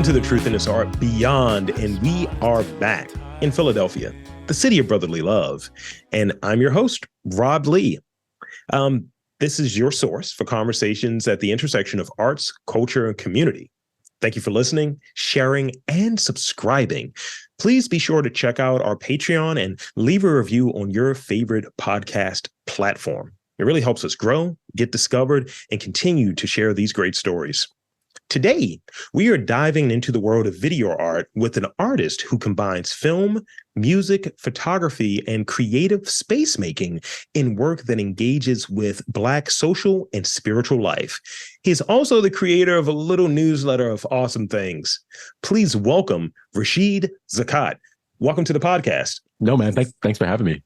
Welcome to the Truth in This Art Beyond, and we are back in Philadelphia, the city of brotherly love. And I'm your host, Rob Lee. This is your source for conversations at the intersection of arts, culture, and community. Thank you for listening, sharing, and subscribing. Please be sure to check out our Patreon and leave a review on your favorite podcast platform. It really helps us grow, get discovered, and continue to share these great stories. Today, we are diving into the world of video art with an artist who combines film, music, photography, and creative space making in work that engages with Black social and spiritual life. He is also the creator of a little newsletter of awesome things. Please welcome Rashid Zakat. Welcome to the podcast. No, man. Thanks for having me.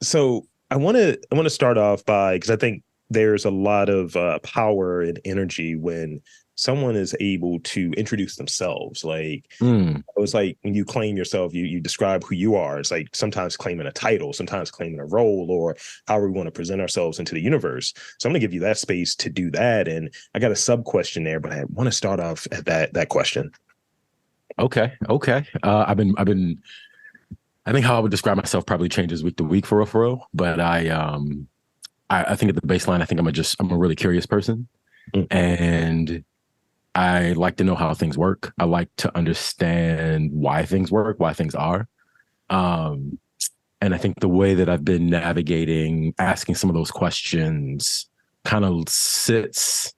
So I want to start off by, because I think there's a lot of power and energy when someone is able to introduce themselves. Like, it was like when you claim yourself, you describe who you are. It's like sometimes claiming a title, sometimes claiming a role, or however we want to present ourselves into the universe. So I'm going to give you that space to do that. And I got a sub question there, but I want to start off at that question. Okay. I think how I would describe myself probably changes week to week for real. But I think at the baseline, I think I'm a really curious person, and I like to know how things work. I like to understand why things work, why things are. And I think the way that I've been navigating, asking some of those questions kind of sits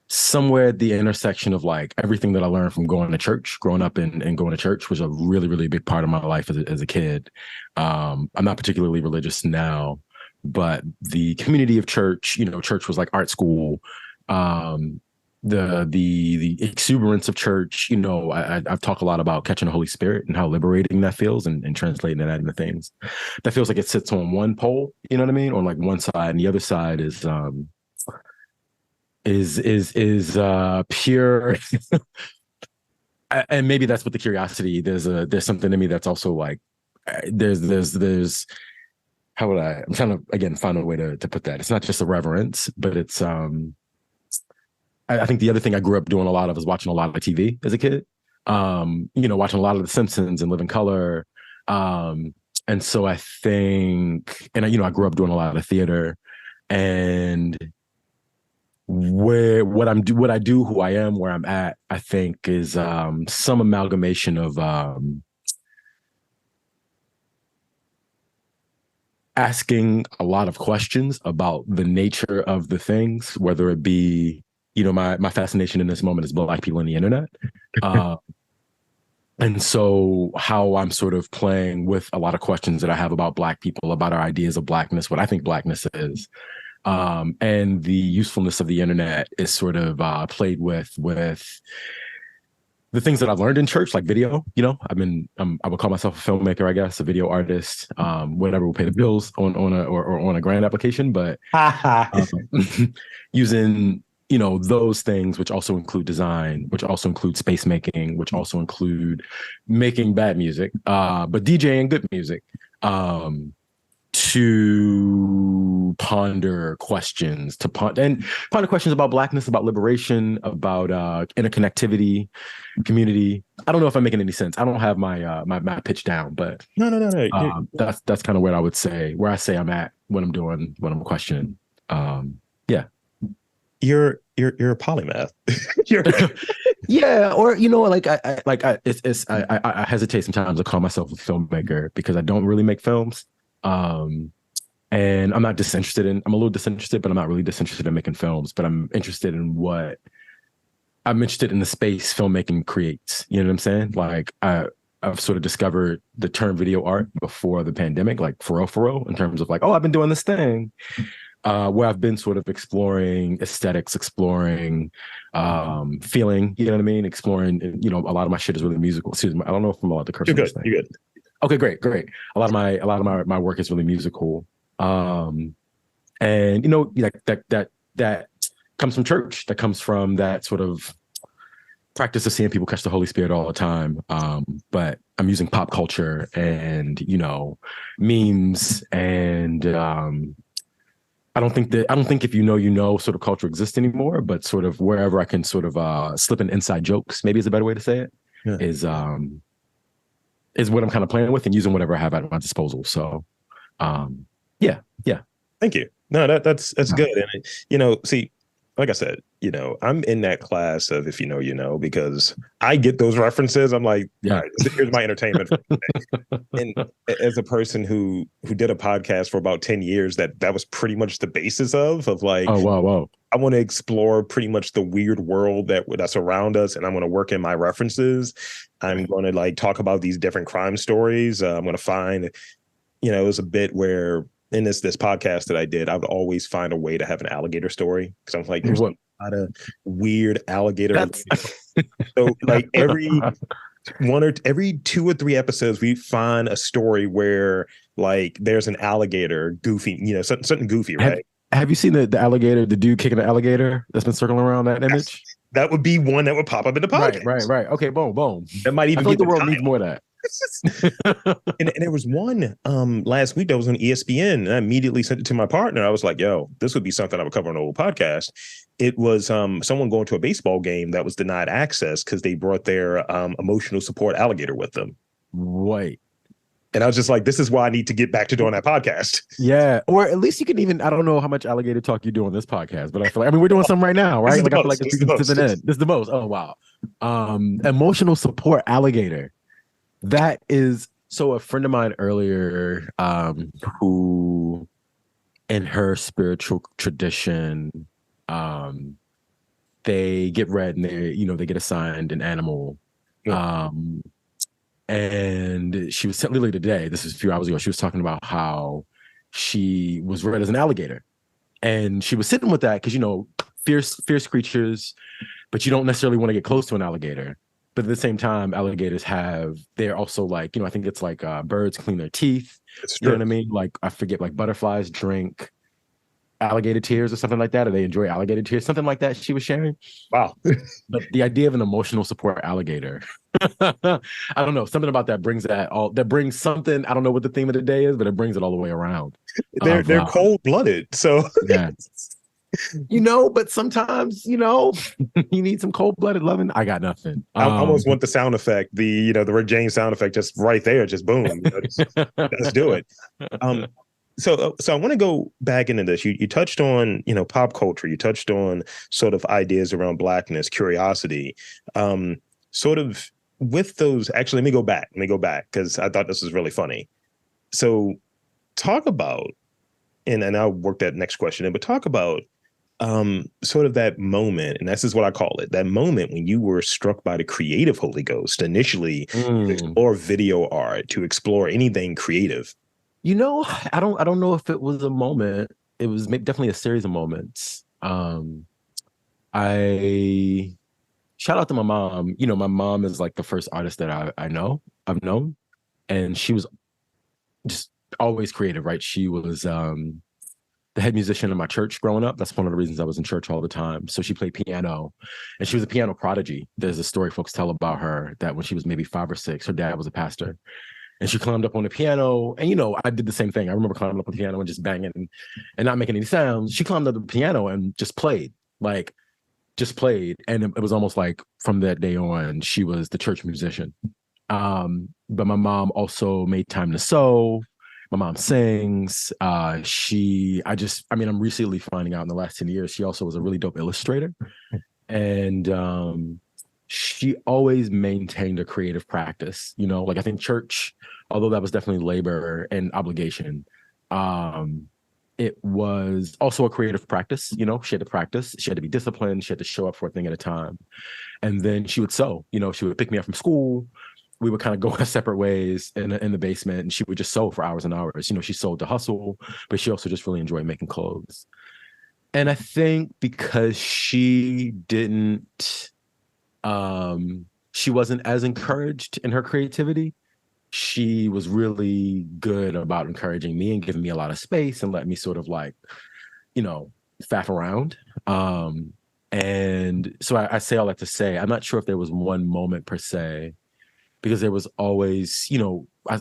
somewhere at the intersection of like everything that I learned from going to church, growing up and going to church was a really, really big part of my life as a kid. I'm not particularly religious now, but the community of church, church was like art school. The exuberance of church, I've talked a lot about catching the Holy Spirit and how liberating that feels and translating that into things. That feels like it sits on one pole, you know what I mean? On like one side, and the other side is pure. And maybe that's what the curiosity, there's something in me that's also like, there's how would I'm trying to, again, find a way to put that. It's not just a reverence, but it's, I think the other thing I grew up doing a lot of is watching a lot of TV as a kid, watching a lot of The Simpsons and Live in Color. And so I think, and I grew up doing a lot of theater, and what I do, who I am, where I'm at, I think is some amalgamation of asking a lot of questions about the nature of the things, whether it be, my fascination in this moment is Black people on the internet. And so how I'm sort of playing with a lot of questions that I have about Black people, about our ideas of Blackness, what I think Blackness is. And the usefulness of the internet is sort of played with the things that I've learned in church, like video. I would call myself a filmmaker, I guess, a video artist, whatever will pay the bills on a grant application. But using those things, which also include design, which also include space making, which also include making bad music, but DJing good music, to ponder questions, about Blackness, about liberation, about interconnectivity, community. I don't know if I'm making any sense. I don't have my pitch down, but No. That's kind of where I say I'm at when I'm questioning. Yeah. You're a polymath. Yeah, or I hesitate sometimes to call myself a filmmaker because I don't really make films. And I'm a little disinterested, but I'm not really disinterested in making films, but I'm interested in the space filmmaking creates. You know what I'm saying? Like I've sort of discovered the term video art before the pandemic, like for real, in terms of like, oh, I've been doing this thing, where I've been sort of exploring aesthetics, exploring feeling, you know what I mean? Exploring, a lot of my shit is really musical. Excuse me, I don't know if I'm allowed to curse. You're good. You're good. Okay, great. A lot of my work is really musical, and that comes from church. That comes from that sort of practice of seeing people catch the Holy Spirit all the time. But I'm using pop culture and memes and I don't think if you know sort of culture exists anymore, but sort of wherever I can sort of slip in inside jokes, maybe is a better way to say it, Yeah. is is what I'm kind of playing with and using whatever I have at my disposal. So yeah, yeah. Thank you. No, that's good. And see, like I said, I'm in that class of if you know, you know, because I get those references. I'm like, all Yeah. right, here's my entertainment. And as a person who did a podcast for about 10 years, that was pretty much the basis of like, Oh wow, wow. I want to explore pretty much the weird world that's around us, and I'm going to work in my references. I'm going to like talk about these different crime stories. I'm going to find, it was a bit where in this podcast that I did, I would always find a way to have an alligator story because I'm like, there's What? a lot of weird alligator. That's So like every 2 or 3 episodes, we find a story where like there's an alligator goofy, something goofy, have right? have you seen the alligator, the dude kicking the alligator that's been circling around that That's, image? that would be one that would pop up in the Right, right, podcast. right. Okay, boom, boom. That might I even feel be like the the world needs title. more of that. And there was one last week that was on ESPN, and I immediately sent it to my partner. I was like, "Yo, this would be something I would cover on an old podcast." It was someone going to a baseball game that was denied access because they brought their emotional support alligator with them, Wait. and I was just like, "This is why I need to get back to doing that podcast." Yeah, or at least you can even, I don't know how much alligator talk you do on this podcast, but I feel like, I mean, we're doing some right now, This right? is the Like, I feel like most. it's This is the beginning to most. the end. This is the most. Oh, wow. Emotional support alligator. That is, so a friend of mine earlier, who in her spiritual tradition, um, they get read and they get assigned an animal. Yeah. Um, and she was literally today, this is a few hours ago, she was talking about how she was read as an alligator. And she was sitting with that because, fierce creatures, but you don't necessarily want to get close to an alligator. But at the same time, alligators they're also like, I think it's like birds clean their teeth. It's You know true. what I mean? Like, I forget, like butterflies drink alligator tears or something like that, or they enjoy alligator tears, something like that she was sharing. Wow. But the idea of an emotional support alligator, I don't know, something about that brings something, I don't know what the theme of the day is, but it brings it all the way around. They're cold blooded, so Yeah. But sometimes, you need some cold-blooded loving. I got nothing. I almost want the sound effect, the Rick James sound effect, just right there, just boom. Let's do it. So I want to go back into this. You touched on pop culture. You touched on sort of ideas around Blackness, curiosity. Sort of with those. Actually, let me go back. Because I thought this was really funny. So talk about, and I'll work that next question in, but talk about sort of that moment, and this is what I call it, that moment when you were struck by the creative Holy Ghost initially to explore video art, to explore anything creative. I don't know if it was a moment. It was definitely a series of moments. I shout out to my mom. My mom is like the first artist that I've known, and she was just always creative, right? She was the head musician in my church growing up. That's one of the reasons I was in church all the time. So she played piano, and she was a piano prodigy. There's a story folks tell about her that when she was maybe 5 or 6, her dad was a pastor, and she climbed up on the piano. And I did the same thing. I remember climbing up on the piano and just banging and not making any sounds. She climbed up the piano and just played, and it was almost like from that day on, she was the church musician. But my mom also made time to sew. My mom sings. I'm recently finding out in the last 10 years, she also was a really dope illustrator. And she always maintained a creative practice, like I think church, although that was definitely labor and obligation, it was also a creative practice. She had to practice, she had to be disciplined, she had to show up for a thing at a time. And then she would sew, she would pick me up from school. We would kind of go our separate ways in the basement, and she would just sew for hours and hours. She sewed to hustle, but she also just really enjoyed making clothes. And I think because she wasn't as encouraged in her creativity, she was really good about encouraging me and giving me a lot of space and letting me sort of like, faff around. And so I say all that to say, I'm not sure if there was one moment per se because there was always,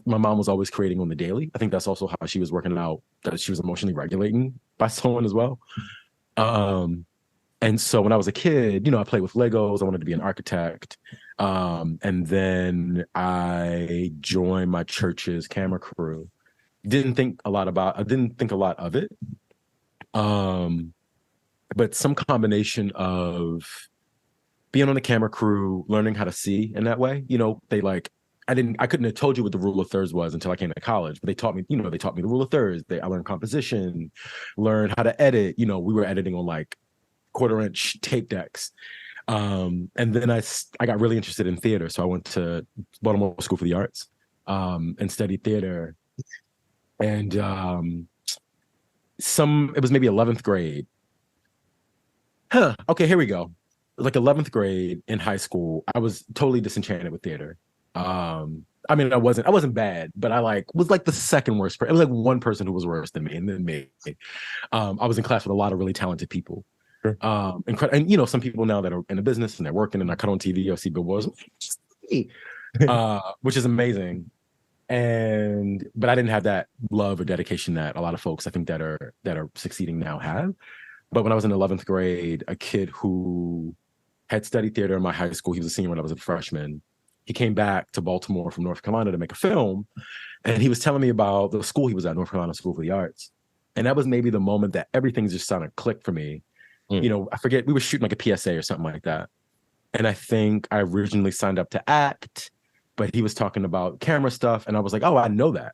my mom was always creating on the daily. I think that's also how she was working out that she was emotionally regulating by sewing as well. And so when I was a kid, I played with Legos. I wanted to be an architect. And then I joined my church's camera crew. I didn't think a lot of it. But some combination of being on the camera crew, learning how to see in that way, I couldn't have told you what the rule of thirds was until I came to college, but they taught me the rule of thirds. I learned composition, learned how to edit. We were editing on like 1/4-inch tape decks. And then I got really interested in theater. So I went to Baltimore School for the Arts and studied theater. And it was maybe 11th grade. Okay, here we go. Like 11th grade in high school, I was totally disenchanted with theater. I wasn't bad, but I was like the second worst person. It was like one person who was worse than me, and then me. I was in class with a lot of really talented people. Sure. And some people now that are in the business and they're working, and I cut on TV or see billboards, which is amazing. But I didn't have that love or dedication that a lot of folks I think that are succeeding now have. But when I was in 11th grade, a kid who had studied theater in my high school, he was a senior when I was a freshman. He came back to Baltimore from North Carolina to make a film. And he was telling me about the school he was at, North Carolina School for the Arts. And that was maybe the moment that everything just kind of clicked for me. I forget, we were shooting like a PSA or something like that. And I think I originally signed up to act, but he was talking about camera stuff. And I was like, oh, I know that.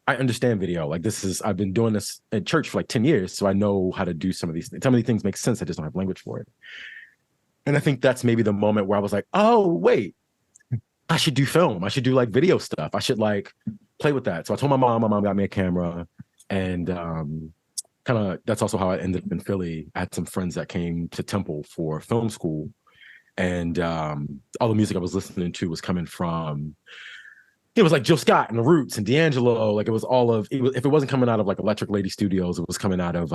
I understand video. I've been doing this at church for like 10 years. So I know how to do some of these things. Some of these things make sense. I just don't have language for it. And I think that's maybe the moment where I was like, oh, wait, I should do film. I should do like video stuff. I should play with that. So I told my mom got me a camera. And that's also how I ended up in Philly. I had some friends that came to Temple for film school. And all the music I was listening to was coming from, it was like Jill Scott and the Roots and D'Angelo. It was if it wasn't coming out of like Electric Lady Studios, it was coming out of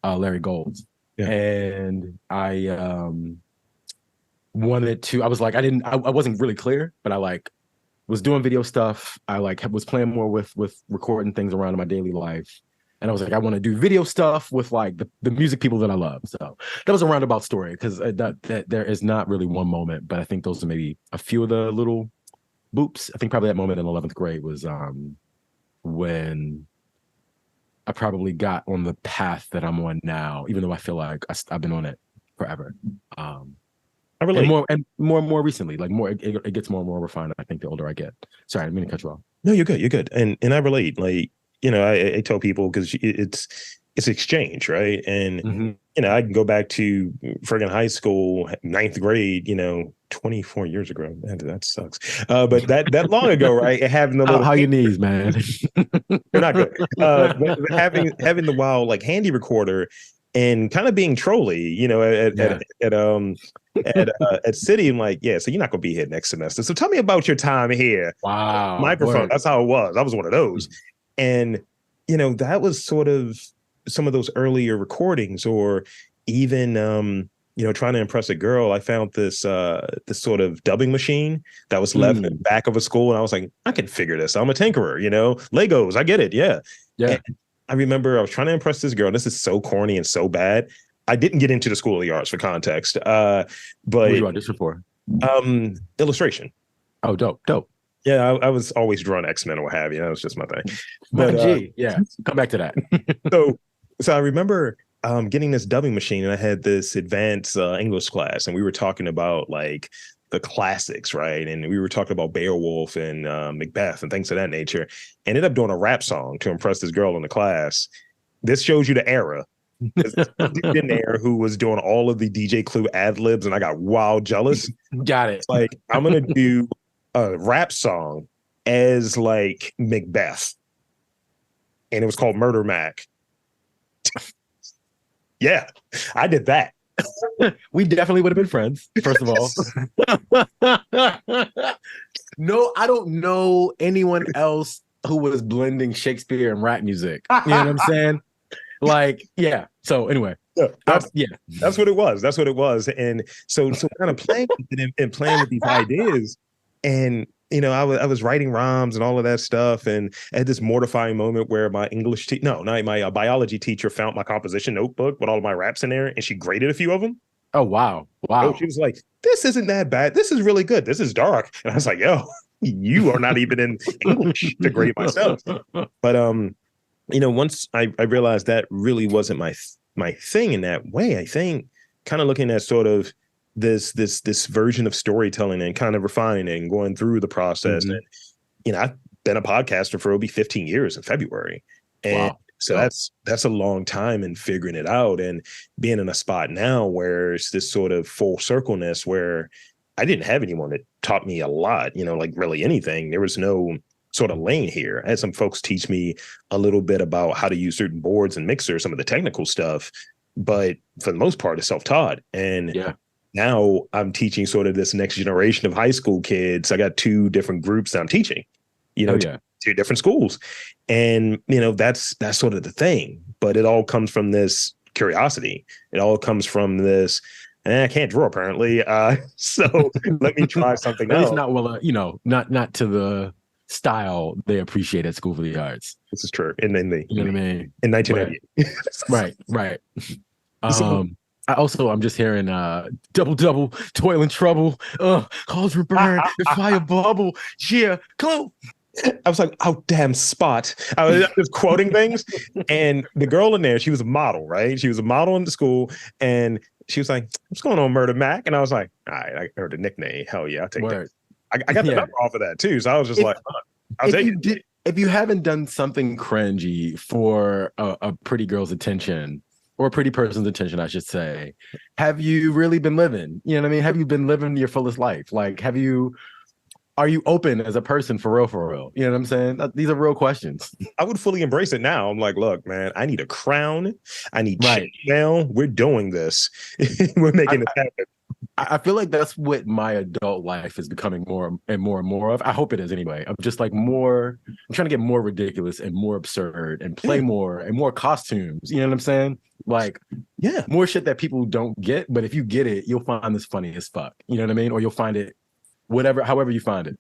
Larry Gold's. Yeah. And I wanted to, I was like, I wasn't really clear, but I was doing video stuff. I was playing more with recording things around in my daily life. And I was like, I want to do video stuff with the music people that I love. So that was a roundabout story because that there is not really one moment, but I think those are maybe a few of the little boops. I think probably that moment in 11th grade was when I probably got on the path that I'm on now, even though I feel like I've been on it forever. I relate. And more recently, it gets more and more refined, I think, the older I get. Sorry, I didn't mean to cut you off. No, you're good. And I relate. I tell people because it's exchange, right? And I can go back to friggin' high school, 9th grade, 24 years ago. That sucks. But that long ago, right? Having the little how your knees, man? They're not good. But having the wild handy recorder and kind of being trolly, at City. I'm like, yeah, so you're not gonna be here next semester. So tell me about your time here. Wow, microphone. Word. That's how it was. I was one of those. And, that was sort of some of those earlier recordings, or even, trying to impress a girl. I found this sort of dubbing machine that was left in the back of a school. And I was like, I can figure this. I'm a tinkerer, Legos. I get it. Yeah. Yeah. And I remember I was trying to impress this girl. This is so corny and so bad. I didn't get into the School of the Arts for context. But what did you audition for? Illustration. Oh, dope. Yeah, I was always drawing X-Men or what have you. That was just my thing. But yeah, come back to that. so I remember getting this dubbing machine, and I had this advanced English class, and we were talking about the classics, right? And we were talking about Beowulf and Macbeth and things of that nature. Ended up doing a rap song to impress this girl in the class. This shows you the era. Dude in there who was doing all of the DJ Clue ad libs, and I got wild jealous. Got it. I'm gonna do a rap song as Macbeth, and it was called Murder Mac. Yeah, I did that. We definitely would have been friends, first of all. No, I don't know anyone else who was blending Shakespeare and rap music. You know what I'm saying? Yeah. So anyway, that's what it was. And so kind of playing with it and playing with these ideas. And I was writing rhymes and all of that stuff, and I had this mortifying moment where my my biology teacher found my composition notebook with all of my raps in there, and she graded a few of them. Oh, wow. Oh, Wow. she was like, "This isn't that bad. This is really good. This is dark." And I was like, "Yo, you are not even in English to grade my stuff." But once I realized that really wasn't my thing in that way, I think kind of looking at sort of this version of storytelling and kind of refining it and going through the process. Mhm. And I've been a podcaster for it'll be 15 years in February. And Wow. so Dope. that's a long time in figuring it out and being in a spot now where it's this sort of full circleness where I didn't have anyone that taught me a lot, like really anything. There was no sort of lane here. I had some folks teach me a little bit about how to use certain boards and mixers, some of the technical stuff, but for the most part, it's self-taught. And Yeah. now I'm teaching sort of this next generation of high school kids. I got two different groups that I'm teaching, Oh, yeah. two different schools. And, that's sort of the thing. But it all comes from this curiosity. It all comes from this, I can't draw apparently. So let me try something At least else. not well, not to the style they appreciate at School for the Arts. This is true. In the You know what I mean? in 1998. Right. So, I'm just hearing double, toil and trouble, cauldron burn, the fire bubble, yeah, go. I was like, oh, damn spot. I was just quoting things. And the girl in there, she was a model, right? She was a model in the school. And she was like, what's going on, Murder Mac? And I was like, all right, I heard the nickname. Hell yeah, I'll take that. I got the number off of that too. So I was just I'll take it. If you haven't done something cringy for a pretty girl's attention, or a pretty person's attention, I should say, have you really been living? You know what I mean? Have you been living your fullest life? Like, are you open as a person for real, for real? You know what I'm saying? These are real questions. I would fully embrace it now. I'm like, look, man, I need a crown. I need Right. now. We're doing this. We're making it happen. I feel like that's what my adult life is becoming more and more and more of. I hope it is anyway. I'm just like I'm trying to get more ridiculous and more absurd and play more and more costumes. You know what I'm saying? Like, yeah, more shit that people don't get. But if you get it, you'll find this funny as fuck. You know what I mean? Or you'll find it however you find it.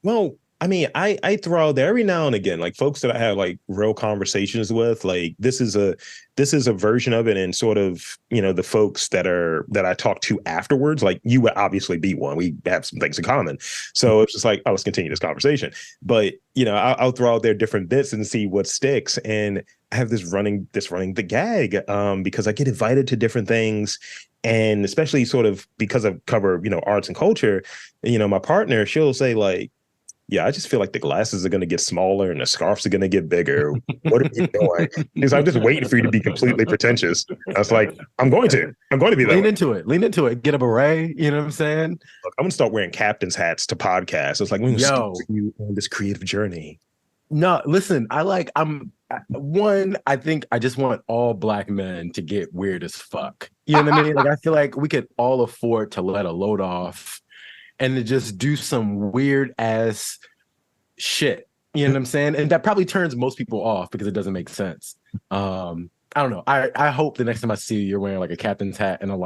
Well, I mean, I throw out there every now and again, like folks that I have like real conversations with, like this is a version of it, and sort of, the folks that I talk to afterwards, like you would obviously be one. We have some things in common. So it's just like, oh, let's continue this conversation. But, I'll throw out there different bits and see what sticks. And I have this running the gag because I get invited to different things. And especially sort of because I cover, arts and culture, my partner, she'll say like, yeah, I just feel like the glasses are going to get smaller and the scarves are going to get bigger. What are you doing? Because I'm just waiting for you to be completely pretentious. I was like, I'm going to be that Lean way. into it. Get a beret. You know what I'm saying? Look, I'm going to start wearing captain's hats to podcasts. It's like, we're going to start you on this creative journey. No, listen, I think I just want all Black men to get weird as fuck. You know what I mean? Like, I feel like we could all afford to let a load off and to just do some weird ass shit. You know what I'm saying? And that probably turns most people off because it doesn't make sense. I don't know. I hope the next time I see you, you're wearing like a captain's hat and a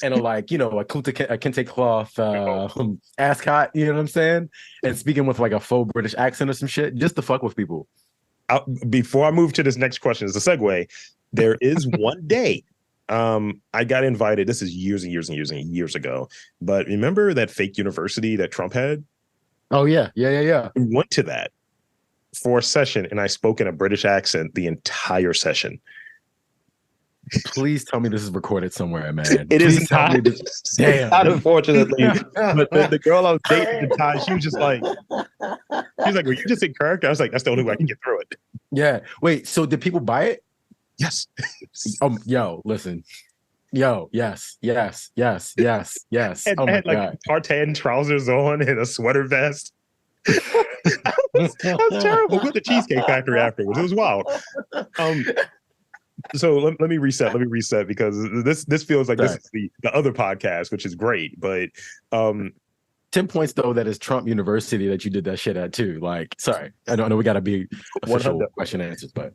kente cloth ascot, you know what I'm saying? And speaking with like a faux British accent or some shit, just to fuck with people. Before I move to this next question, as a segue, there is one day I got invited. This is years and years and years and years ago. But remember that fake university that Trump had? Oh, yeah. We went to that for a session, and I spoke in a British accent the entire session. Please tell me this is recorded somewhere, man. Please is not. Damn. Not unfortunately. But the girl I was dating at the time, she was like, were you just in character? I was like, that's the only way I can get through it. Yeah. Wait, so did people buy it? Yes. Yo, listen. Yo, yes. And Oh my I had like God. tartan trousers on and a sweater vest. That was terrible. We went to Cheesecake Factory afterwards. It was wild. So let me reset because this feels like this is the other podcast, which is great. But 10 points though, that is Trump University that you did that shit at too. Like, sorry, I don't know. We got to be official question answers, but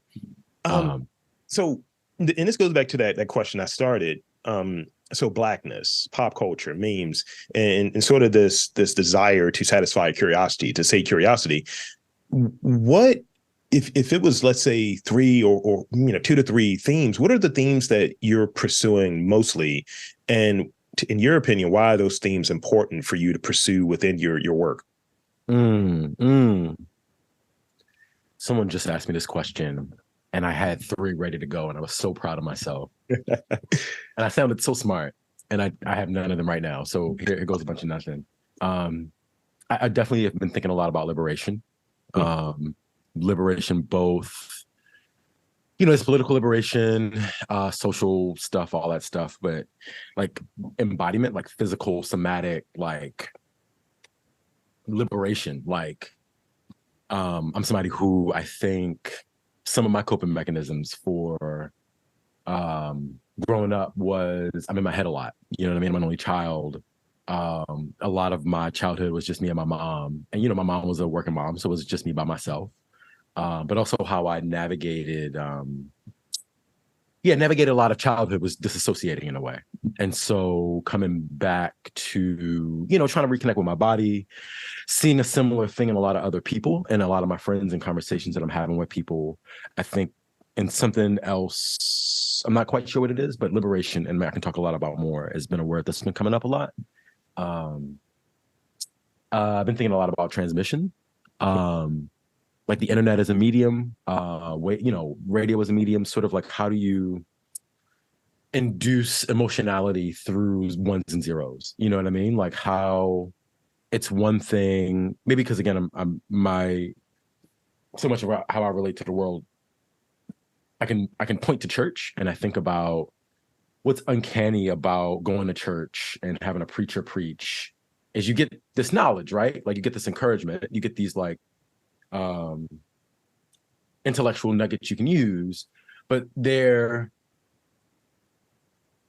so, and this goes back to that question I started. so blackness, pop culture, memes, and sort of this desire to satisfy curiosity, to say curiosity. What if it was, let's say, three or 2 to 3 themes? What are the themes that you're pursuing mostly, and in your opinion, why are those themes important for you to pursue within your work? Someone just asked me this question, and I had 3 ready to go, and I was so proud of myself. And I sounded so smart, and I have none of them right now. So here goes a bunch of nothing. I definitely have been thinking a lot about liberation. Liberation, both, it's political liberation, social stuff, all that stuff, but like embodiment, like physical, somatic, like liberation. Like, I'm somebody who I think some of my coping mechanisms for growing up was I'm in my head a lot. You know what I mean? I'm an only child. A lot of my childhood was just me and my mom. And, my mom was a working mom, so it was just me by myself. But also how I navigated a lot of childhood was disassociating in a way. And so coming back to, trying to reconnect with my body, seeing a similar thing in a lot of other people and a lot of my friends and conversations that I'm having with people, I think, and something else, I'm not quite sure what it is, but liberation, and I can talk a lot about more, has been a word that's been coming up a lot. I've been thinking a lot about transmission. Like the internet as a medium, radio as a medium, sort of like how do you induce emotionality through ones and zeros? You know what I mean? Like how it's one thing, maybe because again, I'm so much about how I relate to the world. I can point to church and I think about what's uncanny about going to church and having a preacher preach is you get this knowledge, right? Like you get this encouragement, you get these like intellectual nuggets you can use, but they're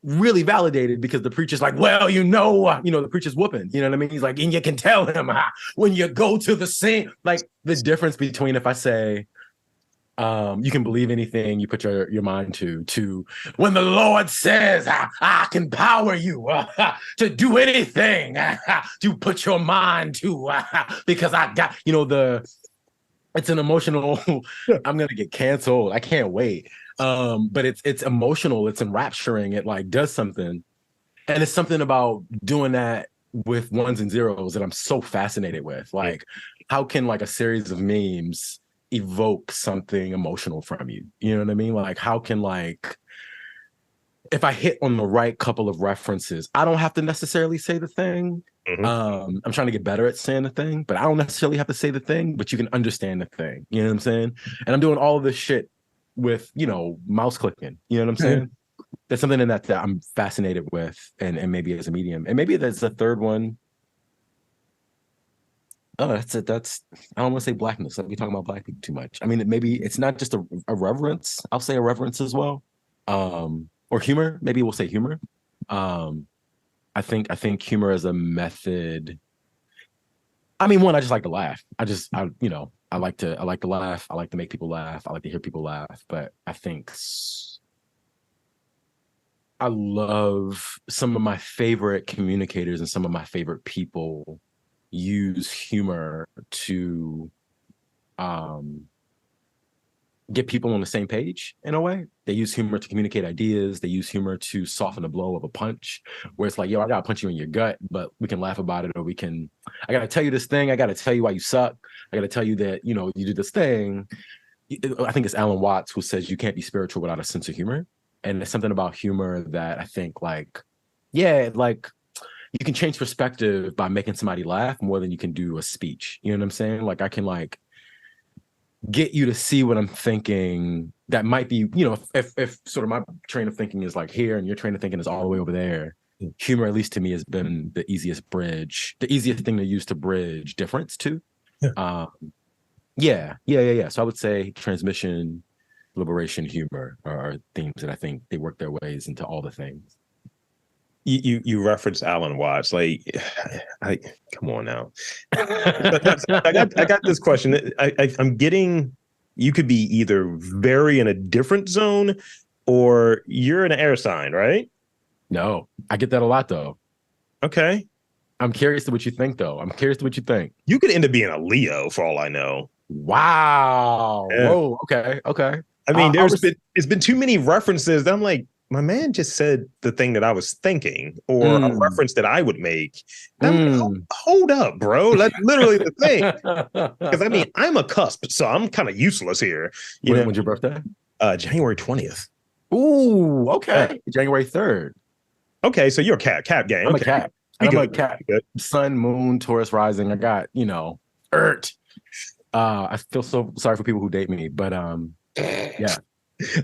really validated because the preacher's like, well, the preacher's whooping, you know what I mean? He's like, and you can tell him when you go to the scene, like the difference between if I say, you can believe anything you put your mind to when the Lord says, I can power you to do anything to put your mind to, because I got, it's an emotional, I'm going to get canceled. I can't wait. But it's emotional. It's enrapturing. It like does something. And it's something about doing that with ones and zeros that I'm so fascinated with. Like, how can like a series of memes evoke something emotional from you? You know what I mean? Like, how can like, if I hit on the right couple of references, I don't have to necessarily say the thing. I'm trying to get better at saying the thing, but I don't necessarily have to say the thing, but you can understand the thing. You know what I'm saying? And I'm doing all of this shit with, mouse clicking. You know what I'm saying? There's something in that I'm fascinated with, and maybe as a medium. And maybe there's a third one. Oh, that's it. I don't want to say blackness. Like we talking about black people too much. I mean, maybe it's not just a reverence. I'll say a reverence as well. Or humor. Maybe we'll say humor. I think humor as a method. I mean, one, I just like to laugh. I like to laugh. I like to make people laugh. I like to hear people laugh. But I think I love some of my favorite communicators and some of my favorite people use humor to get people on the same page in a way. They use humor to communicate ideas. They use humor to soften the blow of a punch, where it's like, yo, I gotta punch you in your gut, but we can laugh about it, or I gotta tell you this thing. I gotta tell you why you suck. I gotta tell you that, you do this thing. I think it's Alan Watts who says you can't be spiritual without a sense of humor. And there's something about humor that I think like, yeah, like you can change perspective by making somebody laugh more than you can do a speech. You know what I'm saying? Like I can like get you to see what I'm thinking that might be, if sort of my train of thinking is like here and your train of thinking is all the way over there. Humor, at least to me, has been the easiest thing to use to bridge difference to. Yeah. So I would say transmission, liberation, humor are themes that I think they work their ways into all the things. You referenced Alan Watts. Like, come on now. I got this question. I'm getting. You could be either very in a different zone, or you're in an air sign, right? No, I get that a lot though. Okay. I'm curious to what you think though. I'm curious to what you think. You could end up being a Leo for all I know. Wow. Yeah. Whoa. Okay. Okay. I mean, I was it's been too many references that I'm like, my man just said the thing that I was thinking, or a mm, reference that I would make. And I'm like, mm. hold up, bro. That's literally the thing. Because I mean, I'm a cusp, so I'm kind of useless here. You know, When's your birthday? January 20th. Ooh, Yeah. okay. January 3rd. Okay, so you're a cap gang. I'm a Okay, cat. we And I'm a good. cat. We good. Sun, moon, Taurus rising. I got, Earth. I feel so sorry for people who date me, but yeah.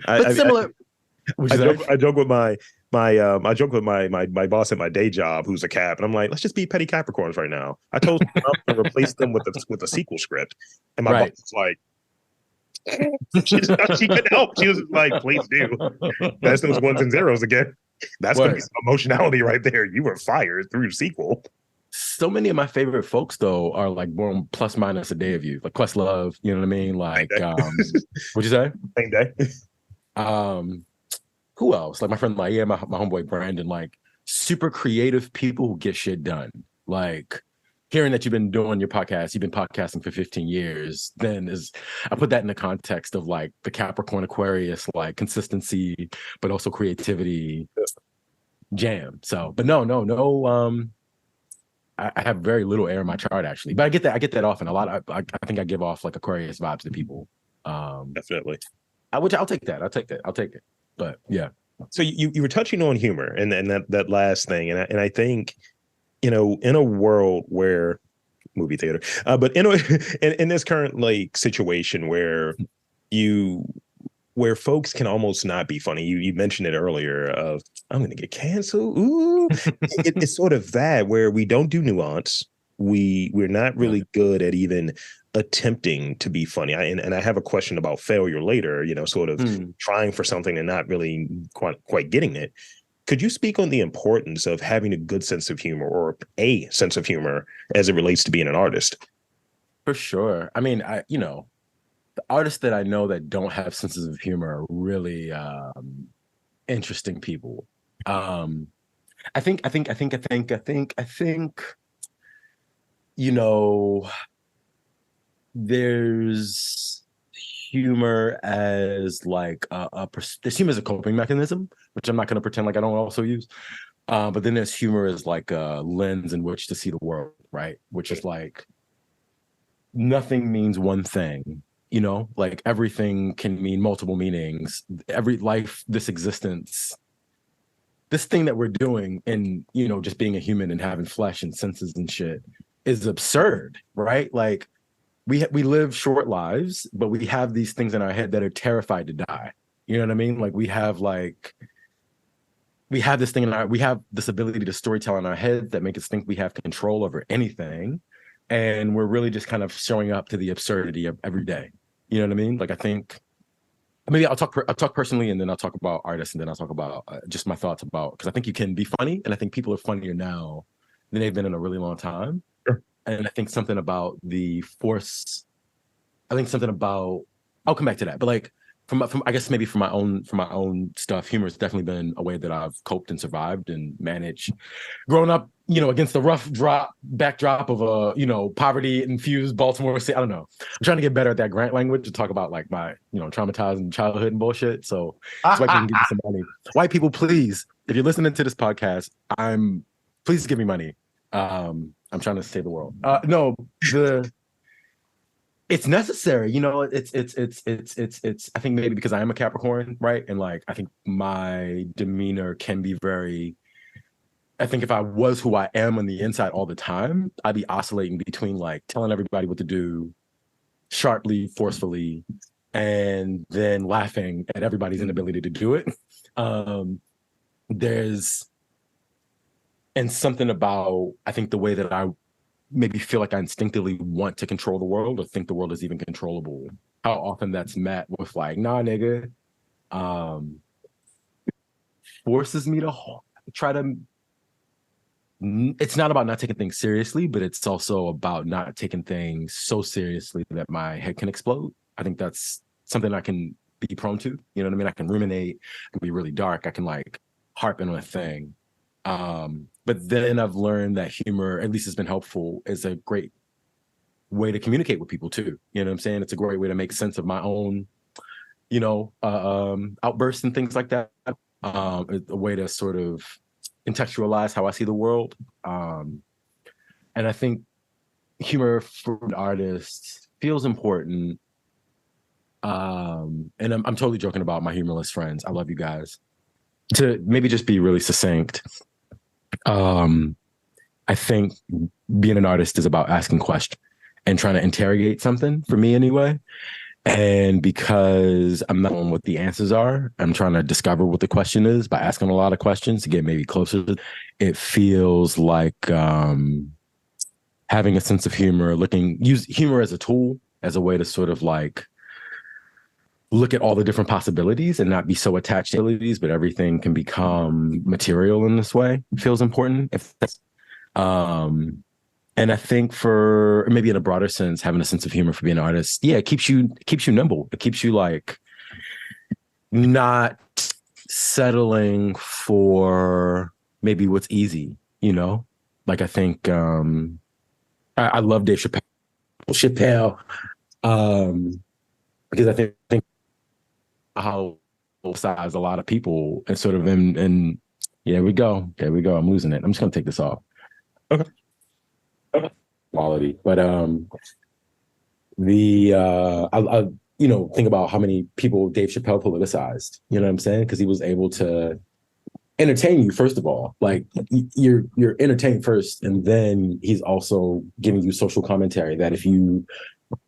But I, similar, would you say? I joke with I joke with my boss at my day job who's a Cap, and I'm like, let's just be petty Capricorns right now. I told him I'm gonna replace them with a sequel script, and my boss Right. was like, she couldn't help. She was just like, please do. That's those ones and zeros again. That's gonna be What? some emotionality right there. You were fired through sequel. So many of my favorite folks though are like born plus minus a day of you, like Questlove, you know what I mean? Same Like day. what'd you say? Same day. Um who else? Like my friend like yeah, my homeboy Brandon, like super creative people who get shit done. Like hearing that you've been doing your podcast, you've been podcasting for 15 years, then is I put that in the context of like the Capricorn Aquarius, like consistency, but also creativity jam. So, but no. I have very little air in my chart actually, but I get that often. A lot. I think I give off like Aquarius vibes to people. Definitely. Which I'll take that. I'll take it. But yeah. So you were touching on humor and that last thing, and I think, you know, in a world where movie theater, but in this current like situation where you where folks can almost not be funny. You mentioned it earlier of I'm going to get canceled. Ooh, it's sort of that where we don't do nuance. We're not Yeah. really good at even attempting to be funny. And I have a question about failure later. You know, sort of trying for something and not really quite getting it. Could you speak on the importance of having a good sense of humor or a sense of humor as it relates to being an artist? For sure. I mean, the artists that I know that don't have senses of humor are really interesting people. Um, I think, you know, there's humor as like there's humor as a coping mechanism, which I'm not going to pretend like I don't also use. But then there's humor as like a lens in which to see the world, right? Which is like nothing means one thing, like everything can mean multiple meanings. Every life, this existence, this thing that we're doing and, just being a human and having flesh and senses and shit is absurd, right? Like we live short lives, but we have these things in our head that are terrified to die. You know what I mean? Like we have this thing we have this ability to storytell in our head that make us think we have control over anything. And we're really just kind of showing up to the absurdity of every day. You know what I mean? Like I think maybe I'll talk personally, and then I'll talk about artists, and then I'll talk about just my thoughts about, because I think you can be funny, and I think people are funnier now than they've been in a really long time. Sure. And I think something about the force. I think something about. I'll come back to that, but like from I guess maybe from my own stuff, humor has definitely been a way that I've coped and survived and managed. Growing up, against the rough backdrop of a poverty infused Baltimore City. I don't know. I'm trying to get better at that grant language to talk about like my traumatizing childhood and bullshit. So that's why I can give you some money. White people, please, if you're listening to this podcast, please give me money. I'm trying to save the world. No, it's necessary. It's I think maybe because I am a Capricorn, right? And like I think my demeanor can be very. I think if I was who I am on the inside all the time, I'd be oscillating between like telling everybody what to do sharply, forcefully, and then laughing at everybody's inability to do it. There's and something about I think the way that I maybe feel like I instinctively want to control the world or think the world is even controllable. How often that's met with like, nah, nigga, forces me to try to. It's not about not taking things seriously, but it's also about not taking things so seriously that my head can explode. I think that's something I can be prone to. You know what I mean? I can ruminate. I can be really dark. I can like harping on a thing. But then I've learned that humor, at least it's been helpful, is a great way to communicate with people too. You know what I'm saying? It's a great way to make sense of my own, outbursts and things like that. It's a way to sort of contextualize how I see the world. And I think humor for an artist feels important. And I'm totally joking about my humorless friends. I love you guys. To maybe just be really succinct, I think being an artist is about asking questions and trying to interrogate something, for me anyway. And because I'm not knowing what the answers are, I'm trying to discover what the question is by asking a lot of questions to get maybe closer. It feels like having a sense of humor, use humor as a tool, as a way to sort of like look at all the different possibilities and not be so attached to abilities, but everything can become material in this way. It feels important. And I think for maybe in a broader sense, having a sense of humor for being an artist, it keeps you nimble. It keeps you like not settling for maybe what's easy, Like I think I love Dave Chappelle, because I think how size a lot of people and sort of in there we go. I'm losing it. I'm just gonna take this off. Okay. Quality. But I think about how many people Dave Chappelle politicized, you know what I'm saying? Because he was able to entertain you, first of all. Like you're entertained first, and then he's also giving you social commentary that if you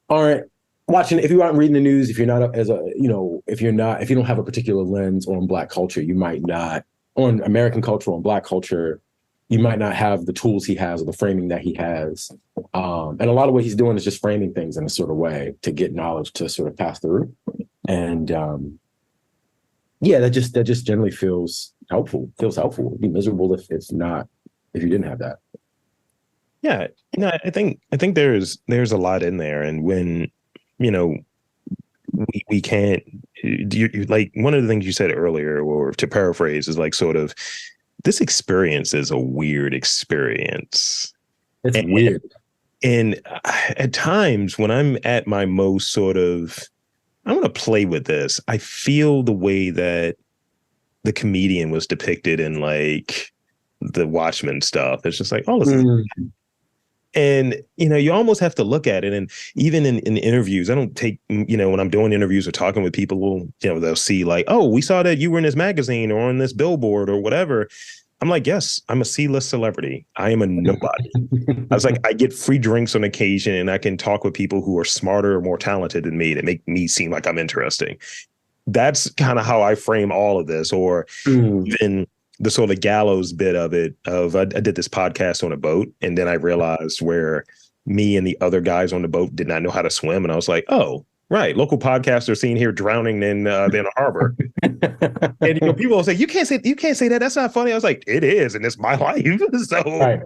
aren't watching, if you aren't reading the news, if you're not if you don't have a particular lens on Black culture, you might not, on American culture, on Black culture, you might not have the tools he has or the framing that he has. And a lot of what he's doing is just framing things in a sort of way to get knowledge to sort of pass through. And that just generally feels helpful. It'd be miserable if you didn't have that. Yeah, I think there's a lot in there, and when we can't. You like one of the things you said earlier, or to paraphrase, is like sort of this experience is a weird experience. It's weird. And at times when I'm at my most sort of, I want to play with this, I feel the way that the comedian was depicted in like the Watchmen stuff. It's just like, oh, this is. And, you almost have to look at it. And even in interviews, I don't take, when I'm doing interviews or talking with people, they'll see like, oh, we saw that you were in this magazine or on this billboard or whatever. I'm like, yes, I'm a C-list celebrity. I am a nobody. I was like, I get free drinks on occasion and I can talk with people who are smarter or more talented than me that make me seem like I'm interesting. That's kind of how I frame all of this, or even the sort of gallows bit of it. I did this podcast on a boat, and then I realized where me and the other guys on the boat did not know how to swim, and I was like, oh, right, local podcasters seen here drowning in a harbor. And people will say, you can't say that. That's not funny. I was like, it is, and it's my life. So right.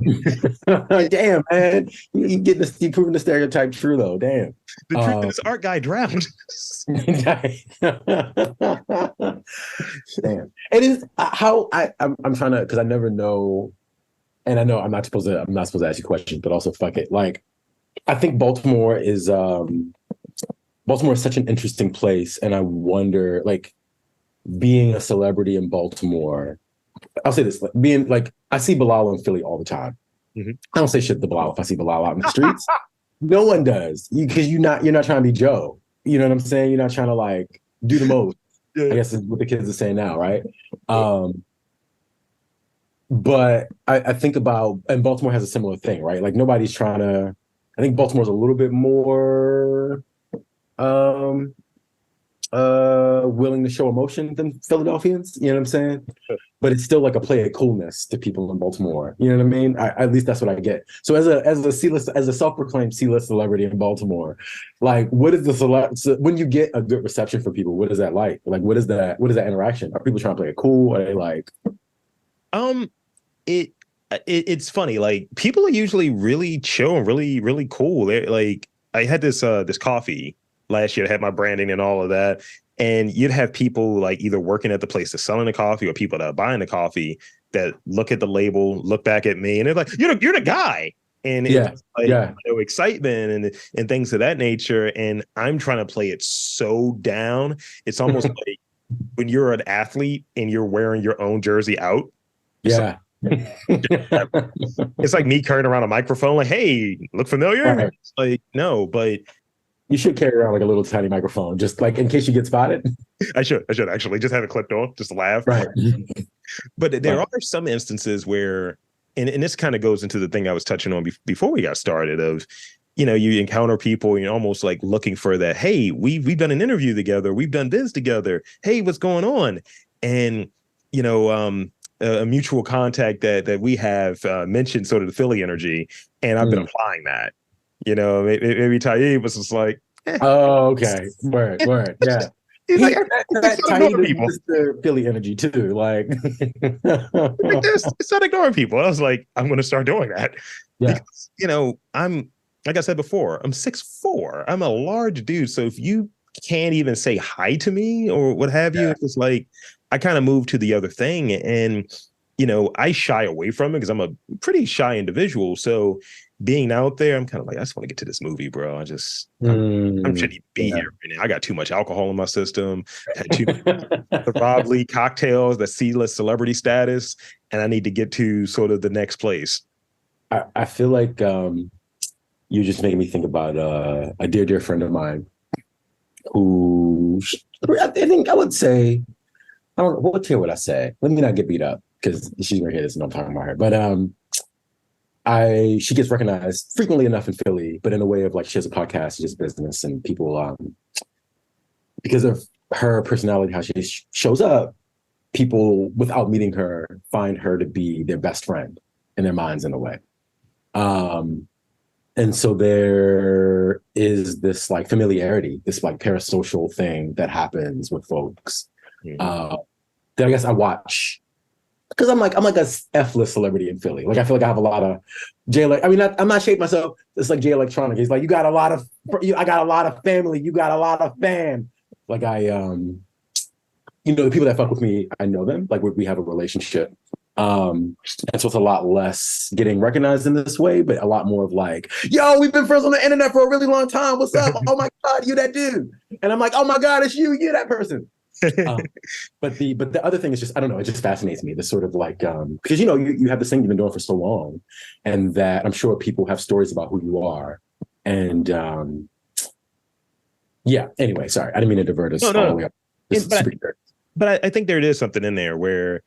Damn, man, you proving the stereotype true though. Damn. The truth is, art guy drowned. Damn. It is how I'm trying to, because I never know, and I know I'm not supposed to ask you questions, but also fuck it. Like, I think Baltimore is such an interesting place, and I wonder, like, being a celebrity in Baltimore. I'll say this: being like, I see Bilal in Philly all the time. Mm-hmm. I don't say shit to Bilal if I see Bilal out in the streets. No one does, because you're not trying to be Joe. You know what I'm saying? You're not trying to like do the most. Yeah. I guess is what the kids are saying now, right? But I think about, and Baltimore has a similar thing, right? Like nobody's trying to. I think Baltimore's a little bit more willing to show emotion than Philadelphians. You know what I'm saying? But it's still like a play of coolness to people in Baltimore. You know what I mean? At least that's what I get. So as a self-proclaimed C-list celebrity in Baltimore, like what is when you get a good reception from people, what is that like? Like what is that interaction? Are people trying to play it cool? Are they like it's funny, like people are usually really chill and really, really cool. They're like, I had this coffee last year, I had my branding and all of that. And you'd have people like either working at the place that's selling the coffee or people that are buying the coffee that look at the label, look back at me, and they're like, you're the guy. And it's like, excitement and things of that nature. And I'm trying to play it so down. It's almost like when you're an athlete and you're wearing your own jersey out. Yeah. It's like me carrying around a microphone, like, hey, look familiar? Right. It's like, no, but you should carry around like a little tiny microphone, just like in case you get spotted. I should actually just have it clipped on, just laugh. Right. But there are some instances where, and this kind of goes into the thing I was touching on before we got started of, you encounter people, you're almost like looking for that, hey, we've done an interview together, we've done this together, hey, what's going on? And, a mutual contact that we have mentioned sort of the Philly energy, and I've been applying that. Maybe Taib was just like, oh, okay, word, yeah. He's like, Mr. Philly energy too. Like, it's not ignoring people. I was like, I'm going to start doing that. Yeah. Because, I'm, like I said before, I'm 6'4". I'm a large dude. So if you can't even say hi to me or what have you, it's like, I kind of moved to the other thing. And, I shy away from it because I'm a pretty shy individual. So being out there, I'm kind of like, I just want to get to this movie, bro. I'm shouldn't be here right now. I got too much alcohol in my system. Had too the Rob Lee cocktails, the C-list celebrity status, and I need to get to sort of the next place. I feel like you're just making me think about a dear friend of mine who I think I would say, I don't know, what tier would I say? Let me not get beat up because she's gonna hear this and I'm talking about her. But she gets recognized frequently enough in Philly, but in a way of like she has a podcast, she has business, and people because of her personality, how she shows up, people without meeting her find her to be their best friend in their minds in a way. And so there is this like familiarity, this like parasocial thing that happens with folks. That I guess I watch because I'm like a F-list celebrity in Philly. Like I feel like I have a lot of I'm not shaping myself. It's like Jay Electronic. He's like, I got a lot of family. You got a lot of fan. Like the people that fuck with me, I know them. Like we have a relationship. And so it's a lot less getting recognized in this way, but a lot more of like, yo, we've been friends on the internet for a really long time. What's up? Oh my God, you that dude. And I'm like, oh my God, it's you that person. But the other thing is just, I don't know, it just fascinates me, this sort of like, because you have this thing you've been doing for so long, and that I'm sure people have stories about who you are. And anyway, sorry, I didn't mean to divert us all the way up. But I think there is something in there where,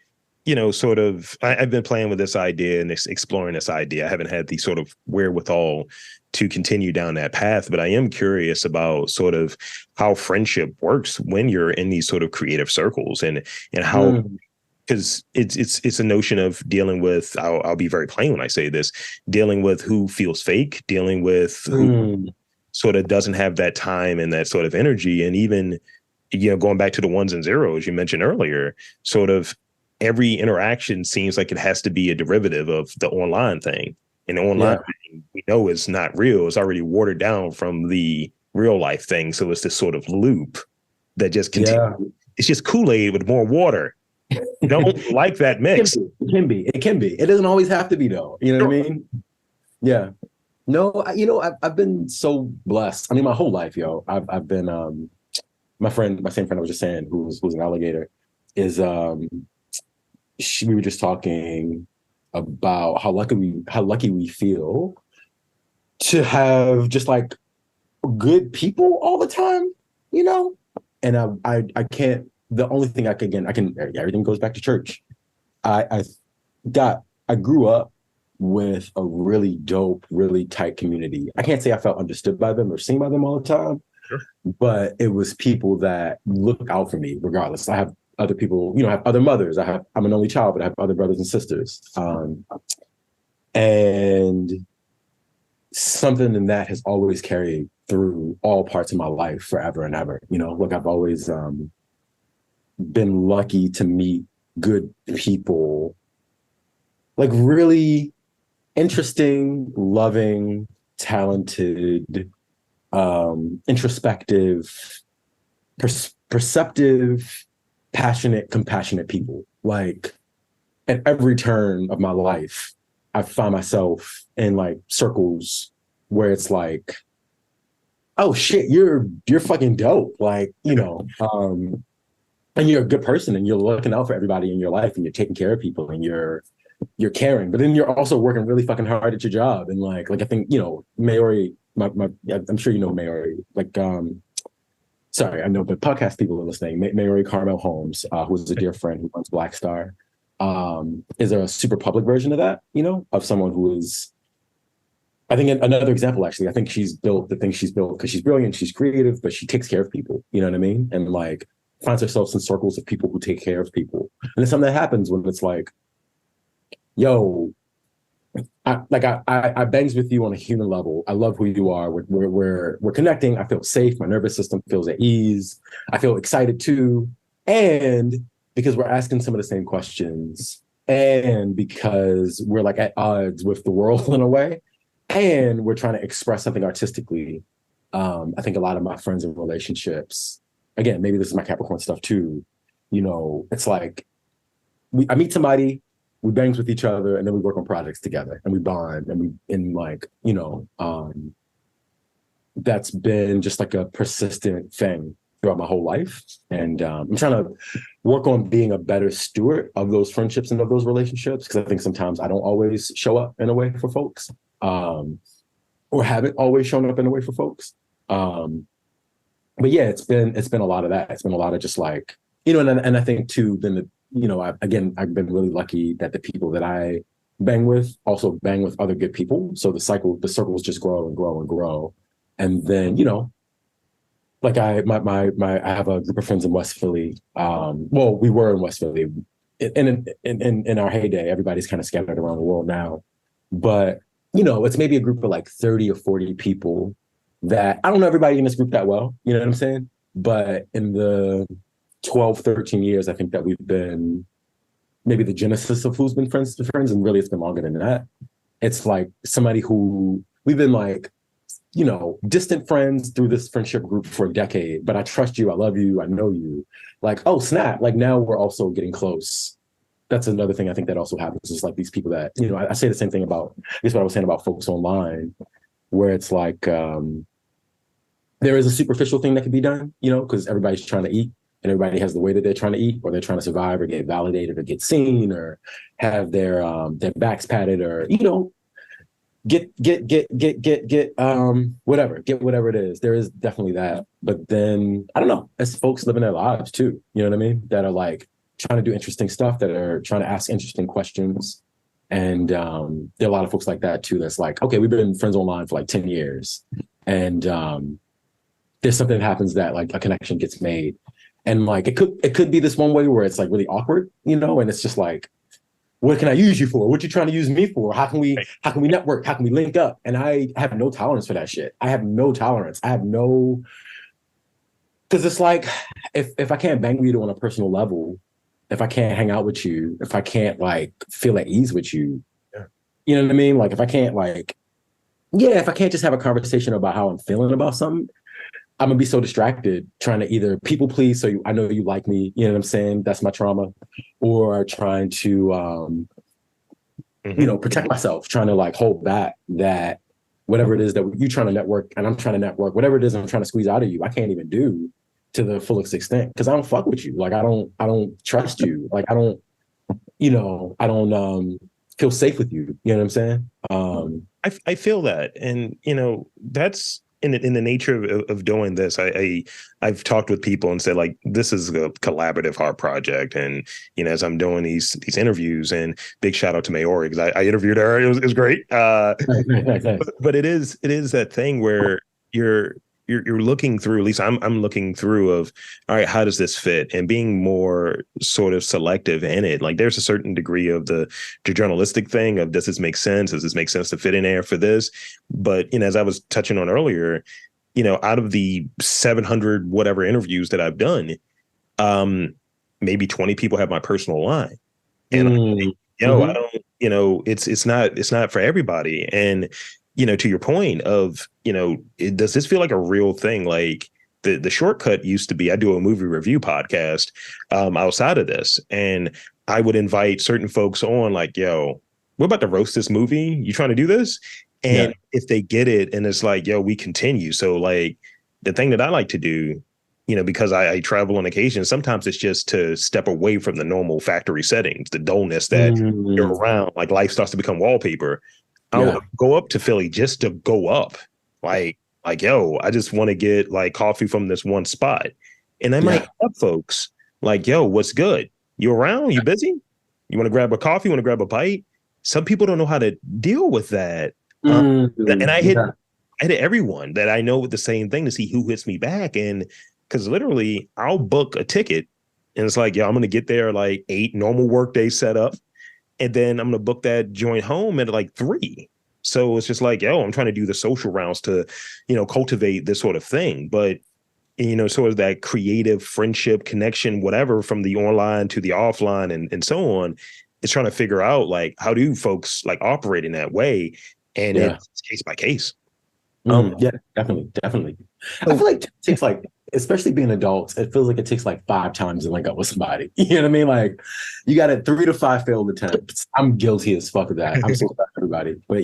sort of, I've been playing with this idea and exploring this idea. I haven't had the sort of wherewithal to continue down that path, but I am curious about sort of how friendship works when you're in these sort of creative circles and how, because it's a notion of dealing with, I'll be very plain when I say this, dealing with who feels fake, dealing with who sort of doesn't have that time and that sort of energy. And even, going back to the ones and zeros you mentioned earlier, sort of every interaction seems like it has to be a derivative of the online thing. And the online thing we know is not real. It's already watered down from the real life thing. So it's this sort of loop that just continues. Yeah. It's just Kool-Aid with more water. Don't like that mix. It can be. It doesn't always have to be though. You know what I mean? Yeah. No, I've been so blessed. I mean, my whole life, I've been my same friend I was just saying, who's an alligator, is we were just talking about how lucky we feel to have just like good people all the time, And I can't. The only thing I can everything goes back to church. I grew up with a really dope, really tight community. I can't say I felt understood by them or seen by them all the time, but it was people that look out for me regardless. I have other people, I have other mothers. I'm an only child, but I have other brothers and sisters. And something in that has always carried through all parts of my life forever and ever. Like I've always been lucky to meet good people, like really interesting, loving, talented, introspective, perceptive, passionate, compassionate people. Like at every turn of my life, I find myself in like circles where it's like, oh shit, you're fucking dope. Like, and you're a good person and you're looking out for everybody in your life and you're taking care of people and you're caring, but then you're also working really fucking hard at your job. And like I think, Maori, I'm sure you know Maori, like, sorry, I know, but podcast people are listening. Maori Carmel Holmes, who's a dear friend who runs Black Star, is a super public version of that, of someone who is, I think another example, actually, I think she's built the thing she's built because she's brilliant, she's creative, but she takes care of people, you know what I mean? And like finds herself in circles of people who take care of people. And it's something that happens when it's like, yo, I bangs with you on a human level. I love who you are. We're connecting. I feel safe. My nervous system feels at ease. I feel excited too. And because we're asking some of the same questions and because we're like at odds with the world in a way, and we're trying to express something artistically. I think a lot of my friends in relationships, again, maybe this is my Capricorn stuff too, it's like I meet somebody, we bangs with each other, and then we work on projects together and we bond that's been just like a persistent thing throughout my whole life. And I'm trying to work on being a better steward of those friendships and of those relationships, because I think sometimes I don't always show up in a way for folks, or haven't always shown up in a way for folks. But yeah, it's been a lot of that. It's been a lot of just like, and I think too, then I've been really lucky that the people that I bang with also bang with other good people. So the circles just grow and grow and grow. And then, like I have a group of friends in West Philly. Well, we were in West Philly. In our heyday, everybody's kind of scattered around the world now. But, it's maybe a group of like 30 or 40 people that I don't know everybody in this group that well, you know what I'm saying? But in the 12, 13 years, I think that we've been maybe the genesis of who's been friends to friends. And really, it's been longer than that. It's like somebody who we've been like, distant friends through this friendship group for a decade, but I trust you, I love you, I know you. Like, oh, snap. Like now we're also getting close. That's another thing I think that also happens is like these people that, I say the same thing about, I guess what I was saying about folks online, where it's like, there is a superficial thing that can be done, because everybody's trying to eat and everybody has the way that they're trying to eat, or they're trying to survive or get validated or get seen or have their backs patted or, get whatever it is. There is definitely that. But then I don't know, it's folks living their lives too, you know what I mean? That are like trying to do interesting stuff, that are trying to ask interesting questions. And there are a lot of folks like that too, that's like, okay, we've been friends online for like 10 years. And there's something that happens that like a connection gets made. And like it could be this one way where it's like really awkward, and it's just like, what can I use you for? What you trying to use me for? How can we network? How can we link up? And I have no tolerance for that shit. I have no tolerance. Because it's like, if I can't bang with you on a personal level, if I can't hang out with you, if I can't like feel at ease with you, you know what I mean? Like if I can't just have a conversation about how I'm feeling about something, I'm gonna be so distracted trying to either people please, so I know you like me, you know what I'm saying? That's my trauma. Or trying to, protect myself, trying to like hold back that whatever it is that you're trying to network and I'm trying to network, whatever it is I'm trying to squeeze out of you, I can't even do to the fullest extent because I don't fuck with you. Like I don't trust you. Like I don't feel safe with you. You know what I'm saying? I feel that, and that's in the nature of doing this. I've talked with people and said like this is a collaborative hard project, and as I'm doing these interviews, and big shout out to Maori because I interviewed her. It was great. But it is that thing where you're looking through, at least I'm looking through of, all right, how does this fit? And being more sort of selective in it. Like there's a certain degree of the journalistic thing of, does this make sense? Does this make sense to fit in there for this? But, as I was touching on earlier, out of the 700 whatever interviews that I've done, maybe 20 people have my personal line. And I don't, it's not for everybody. And, to your point of, does this feel like a real thing? Like, the shortcut used to be I do a movie review podcast outside of this, and I would invite certain folks on like, yo, we're about to roast this movie. You trying to do this? And if they get it and it's like, yo, we continue. So like the thing that I like to do, because I travel on occasion, sometimes it's just to step away from the normal factory settings, the dullness that you're around, like life starts to become wallpaper. I'll go up to Philly just to go up. Like, yo, I just want to get like coffee from this one spot. And I might have folks like, yo, what's good? You around? You busy? You want to grab a coffee? You want to grab a bite? Some people don't know how to deal with that. And I hit everyone that I know with the same thing to see who hits me back. And because literally I'll book a ticket and it's like, yeah, I'm going to get there like 8 normal work days set up. And then I'm going to book that joint home at like 3. So it's just like, yo, I'm trying to do the social rounds to, cultivate this sort of thing. But, sort of that creative friendship connection, whatever, from the online to the offline and so on, is trying to figure out like, how do folks like operate in that way? And it's case by case. Yeah, definitely. I feel like it takes like, especially being adults, it feels like it takes like 5 times to link up with somebody. You know what I mean? Like you got 3 to 5 failed attempts. I'm guilty as fuck of that. I'm so sorry, everybody. But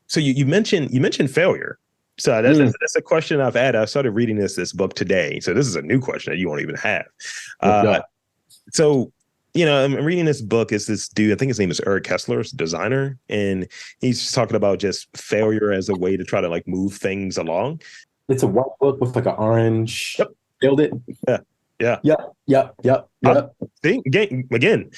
So you mentioned failure. So that's a question I've had. I started reading this book today. So this is a new question that you won't even have. So I'm reading this book. Is this dude? I think his name is Eric Kessler's designer, and he's just talking about just failure as a way to try to like move things along. It's a white book with like an orange. Yep. Build it. Yeah. See, again.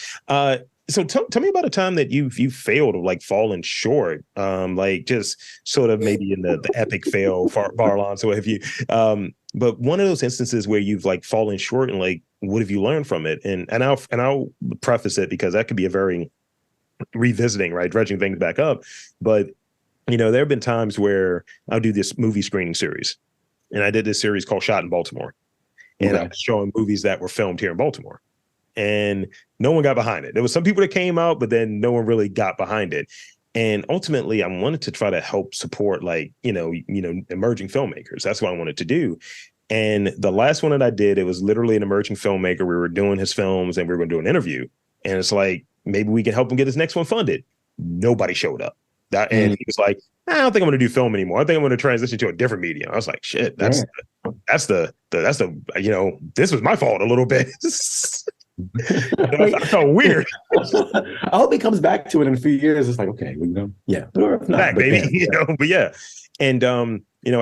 So tell me about a time that you failed or like fallen short, like just sort of maybe in the epic fail parlance or what have you. But one of those instances where you've like fallen short and like, what have you learned from it? And I'll preface it because that could be a very revisiting, right? Dredging things back up. But, there have been times where I'll do this movie screening series, and I did this series called Shot in Baltimore, and I was showing movies that were filmed here in Baltimore. And no one got behind it. There was some people that came out, but then no one really got behind it. And ultimately, I wanted to try to help support like, emerging filmmakers. That's what I wanted to do. And the last one that I did, it was literally an emerging filmmaker. We were doing his films and we were going to do an interview. And it's like, maybe we can help him get his next one funded. Nobody showed up. And he was like, I don't think I'm going to do film anymore. I think I'm going to transition to a different medium. I was like, shit, this was my fault a little bit. I felt weird. I hope he comes back to it in a few years. It's like, okay, back, baby. But yeah. And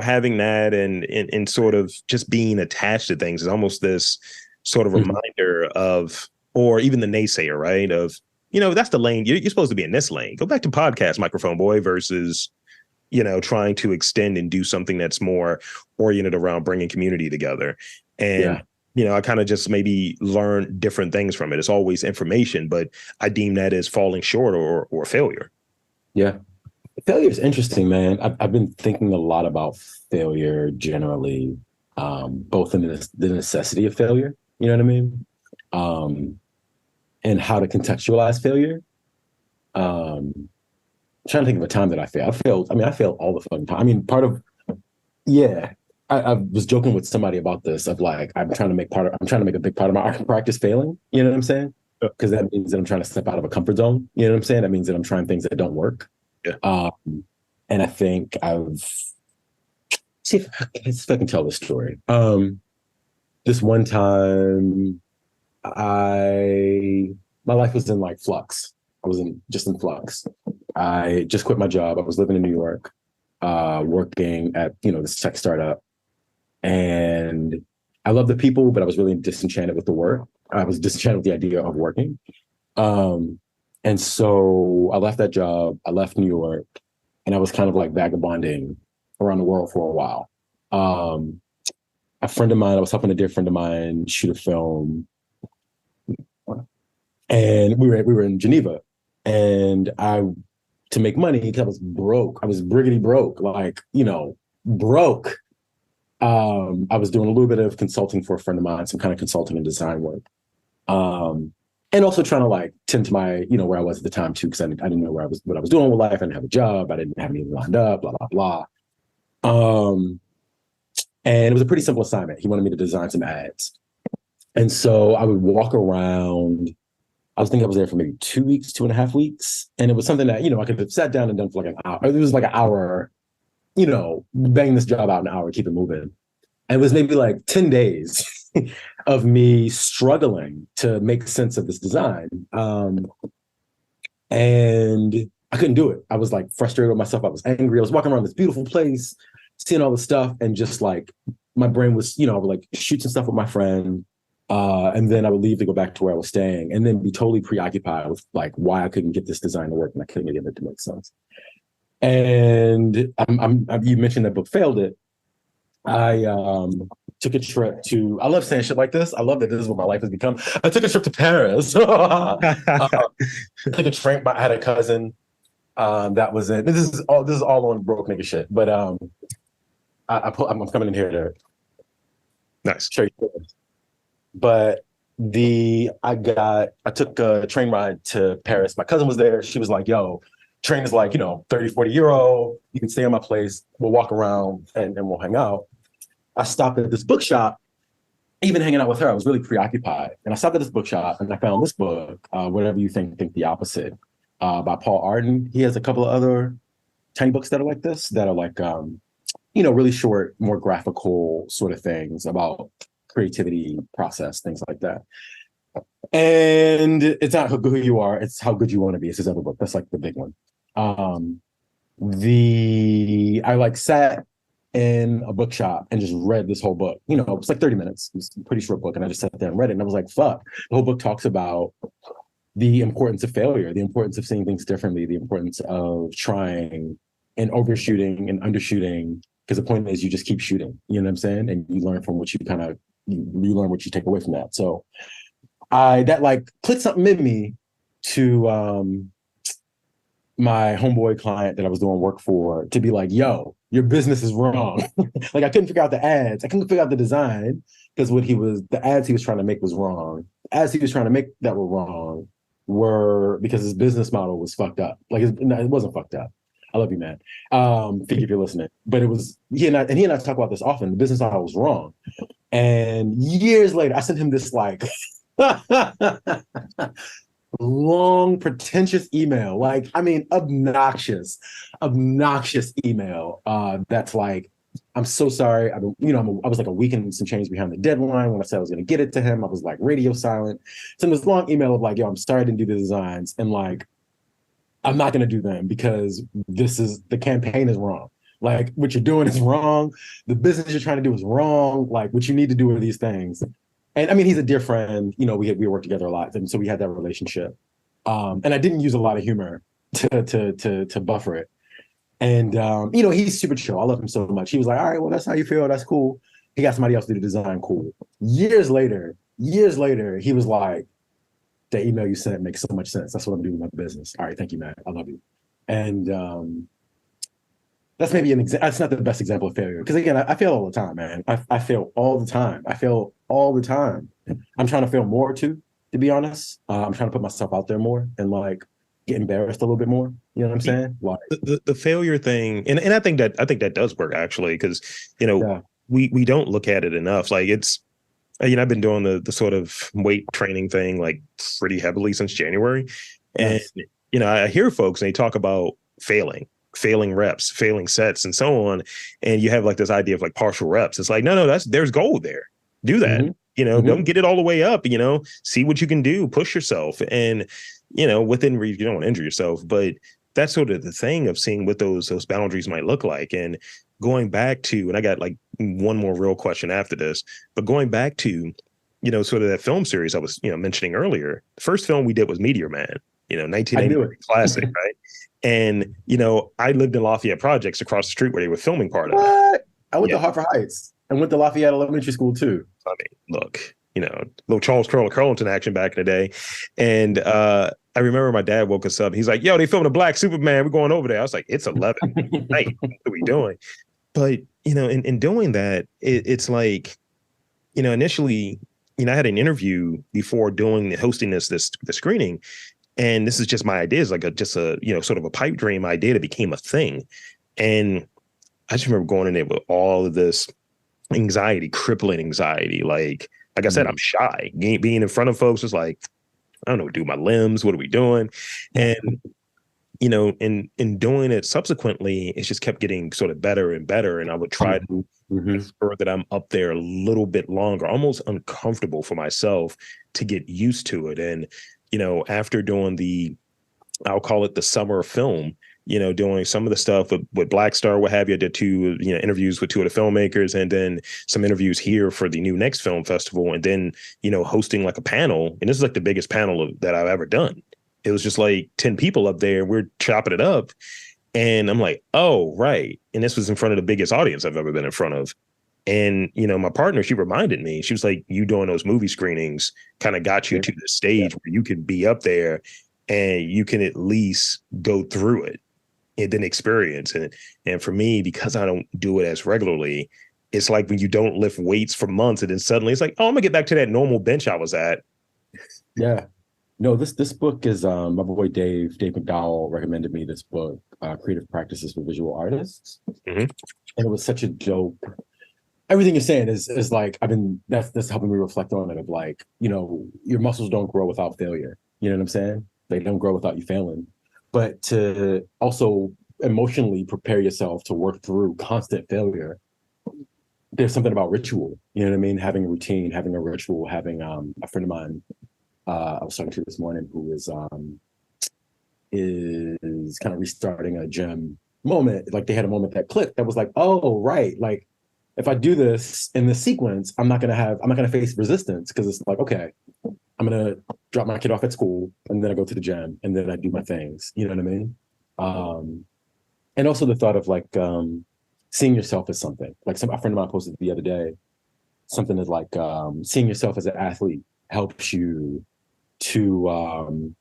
having that and sort of just being attached to things is almost this sort of reminder of, or even the naysayer, right? Of, that's the lane. You're supposed to be in this lane. Go back to podcast, microphone boy, versus, trying to extend and do something that's more oriented around bringing community together. And I kind of just maybe learn different things from it. It's always information, but I deem that as falling short or failure. Yeah. Failure is interesting, man. I've been thinking a lot about failure generally, both in the necessity of failure, you know what I mean? And how to contextualize failure. I'm trying to think of a time that I failed. I failed all the fucking time. I was joking with somebody about this of like, I'm trying to make a big part of my art practice failing. You know what I'm saying? Because that means that I'm trying to step out of a comfort zone. You know what I'm saying? That means that I'm trying things that don't work. Yeah. And I think let's see if I can tell this story. This one time my life was in like flux. I was just in flux. I just quit my job. I was living in New York, working at, this tech startup. And I love the people, but I was really disenchanted with the work. I was disenchanted with the idea of working. And so I left that job. I left New York, and I was kind of like vagabonding around the world for a while. A friend of mine, I was helping a dear friend of mine shoot a film. And we were in Geneva. And to make money, because I was broke. I was briggity broke, broke. I was doing a little bit of consulting for a friend of mine, some kind of consulting and design work. And also trying to like tend to my, where I was at the time too, because I didn't know what I was doing with life. I didn't have a job. I didn't have anything lined up, blah, blah, blah. Um, and it was a pretty simple assignment. He wanted me to design some ads. And so I would walk around. I was thinking I was there for maybe 2 weeks, 2.5 weeks. And it was something that, I could have sat down and done for like an hour. It was like an hour, bang this job out in an hour, keep it moving. And it was maybe like 10 days of me struggling to make sense of this design. And I couldn't do it. I was like frustrated with myself. I was angry. I was walking around this beautiful place, seeing all this stuff, and just like my brain was, I would like shoot some stuff with my friend. And then I would leave to go back to where I was staying and then be totally preoccupied with like why I couldn't get this design to work and I couldn't get it to make sense. And you mentioned that book failed it. I took a trip to, I love saying shit like this. I love that this is what my life has become. I took a trip to Paris. I took a train, I had a cousin that was in, this is all on broke nigga shit. But I'm coming in here to nice. show you. But I took a train ride to Paris. My cousin was there. She was like, yo, train is like, 30, 40 euro. You can stay in my place. We'll walk around and we'll hang out. I stopped at this bookshop. Even hanging out with her, I was really preoccupied. And I stopped at this bookshop and I found this book, Whatever You Think the Opposite, by Paul Arden. He has a couple of other tiny books that are like this, that are like, really short, more graphical sort of things about creativity process, things like that. And it's not who you are, it's how good you want to be. It's his other book. That's like the big one. I like sat in a bookshop and just read this whole book. It was like 30 minutes. It was a pretty short book. And I just sat there and read it. And I was like, fuck. The whole book talks about the importance of failure, the importance of seeing things differently, the importance of trying and overshooting and undershooting. Because the point is you just keep shooting. You know what I'm saying? And you learn from what you you learn what you take away from that. So that like put something in me to my homeboy client that I was doing work for to be like, yo, your business is wrong. Like I couldn't figure out the ads. I couldn't figure out the design because the ads he was trying to make was wrong. The ads he was trying to make that were wrong were because his business model was fucked up. Like it wasn't fucked up. I love you, man. Figure if you're listening. But it was, he and I talk about this often. The business model was wrong. And years later, I sent him this like long, pretentious email, like, obnoxious email. That's like, I'm so sorry. I was like a week and some change behind the deadline when I said I was going to get it to him. I was like radio silent. Sent this long email of like, yo, I'm sorry I didn't do the designs. And like, I'm not going to do them because the campaign is wrong. Like what you're doing is wrong. The business you're trying to do is wrong. Like what you need to do are these things. And he's a dear friend. We worked together a lot. And so we had that relationship. And I didn't use a lot of humor to buffer it. And, he's super chill. I love him so much. He was like, all right, well, that's how you feel. That's cool. He got somebody else to do the design. Cool. Years later, he was like, the email you sent makes so much sense. That's what I'm doing with my business. All right. Thank you, man. I love you. And, that's maybe that's not the best example of failure. Because again, I fail all the time, man. I fail all the time. I'm trying to fail more too, to be honest. I'm trying to put myself out there more and like get embarrassed a little bit more. You know what I'm saying? Like the failure thing, and I think that does work actually, because we don't look at it enough. Like it's, I've been doing the sort of weight training thing like pretty heavily since January, and I hear folks and they talk about failing reps, failing sets, and so on. And you have like this idea of like partial reps. It's like, no, there's gold there. Do that. Mm-hmm. Don't get it all the way up, see what you can do, push yourself. And, within reason, you don't want to injure yourself, but that's sort of the thing of seeing what those boundaries might look like. And going back to, and I got like one more real question after this, but going back to, sort of that film series I was, mentioning earlier, the first film we did was Meteor Man, 1980 classic, right? And, I lived in Lafayette Projects across the street where they were filming part of it. I went to Hartford Heights. I went to Lafayette Elementary School too. I mean, look, little Charles Curlington action back in the day. And I remember my dad woke us up. He's like, yo, they filming a Black Superman. We're going over there. I was like, it's 11 night. What are we doing? But, in doing that, it's like, initially, I had an interview before hosting the screening. And this is just my idea. It's like just a sort of a pipe dream idea that became a thing. And I just remember going in there with all of this anxiety, crippling anxiety. Like I said, I'm shy. Being in front of folks was like, I don't know, do my limbs. What are we doing? And in doing it subsequently, it just kept getting sort of better and better. And I would try to ensure that I'm up there a little bit longer, almost uncomfortable for myself to get used to it. And, after doing I'll call it the summer of film, doing some of the stuff with Black Star, what have you. I did two, interviews with two of the filmmakers, and then some interviews here for the new Next Film Festival. And then, hosting like a panel. And this is like the biggest panel that I've ever done. It was just like 10 people up there. We're chopping it up. And I'm like, oh, right. And this was in front of the biggest audience I've ever been in front of. And, my partner, she reminded me, she was like, you doing those movie screenings kind of got you to the stage where you can be up there and you can at least go through it and then experience it. And for me, because I don't do it as regularly, it's like when you don't lift weights for months and then suddenly it's like, oh, I'm gonna get back to that normal bench I was at. Yeah. No, this book is my boy Dave McDowell recommended me this book, Creative Practices for Visual Artists. And it was such a dope. Everything you're saying is like that's helping me reflect on it of like, your muscles don't grow without failure. You know what I'm saying? They don't grow without you failing. But to also emotionally prepare yourself to work through constant failure, there's something about ritual. You know what I mean? Having a routine, having a ritual, having a friend of mine I was talking to this morning who is kind of restarting a gym moment. Like they had a moment that clicked that was like, oh, right. Like if I do this in this sequence, I'm not gonna face resistance because it's like, okay, I'm gonna drop my kid off at school and then I go to the gym and then I do my things. You know what I mean? And also the thought of like seeing yourself as something. Like a friend of mine posted the other day, something is like seeing yourself as an athlete helps you to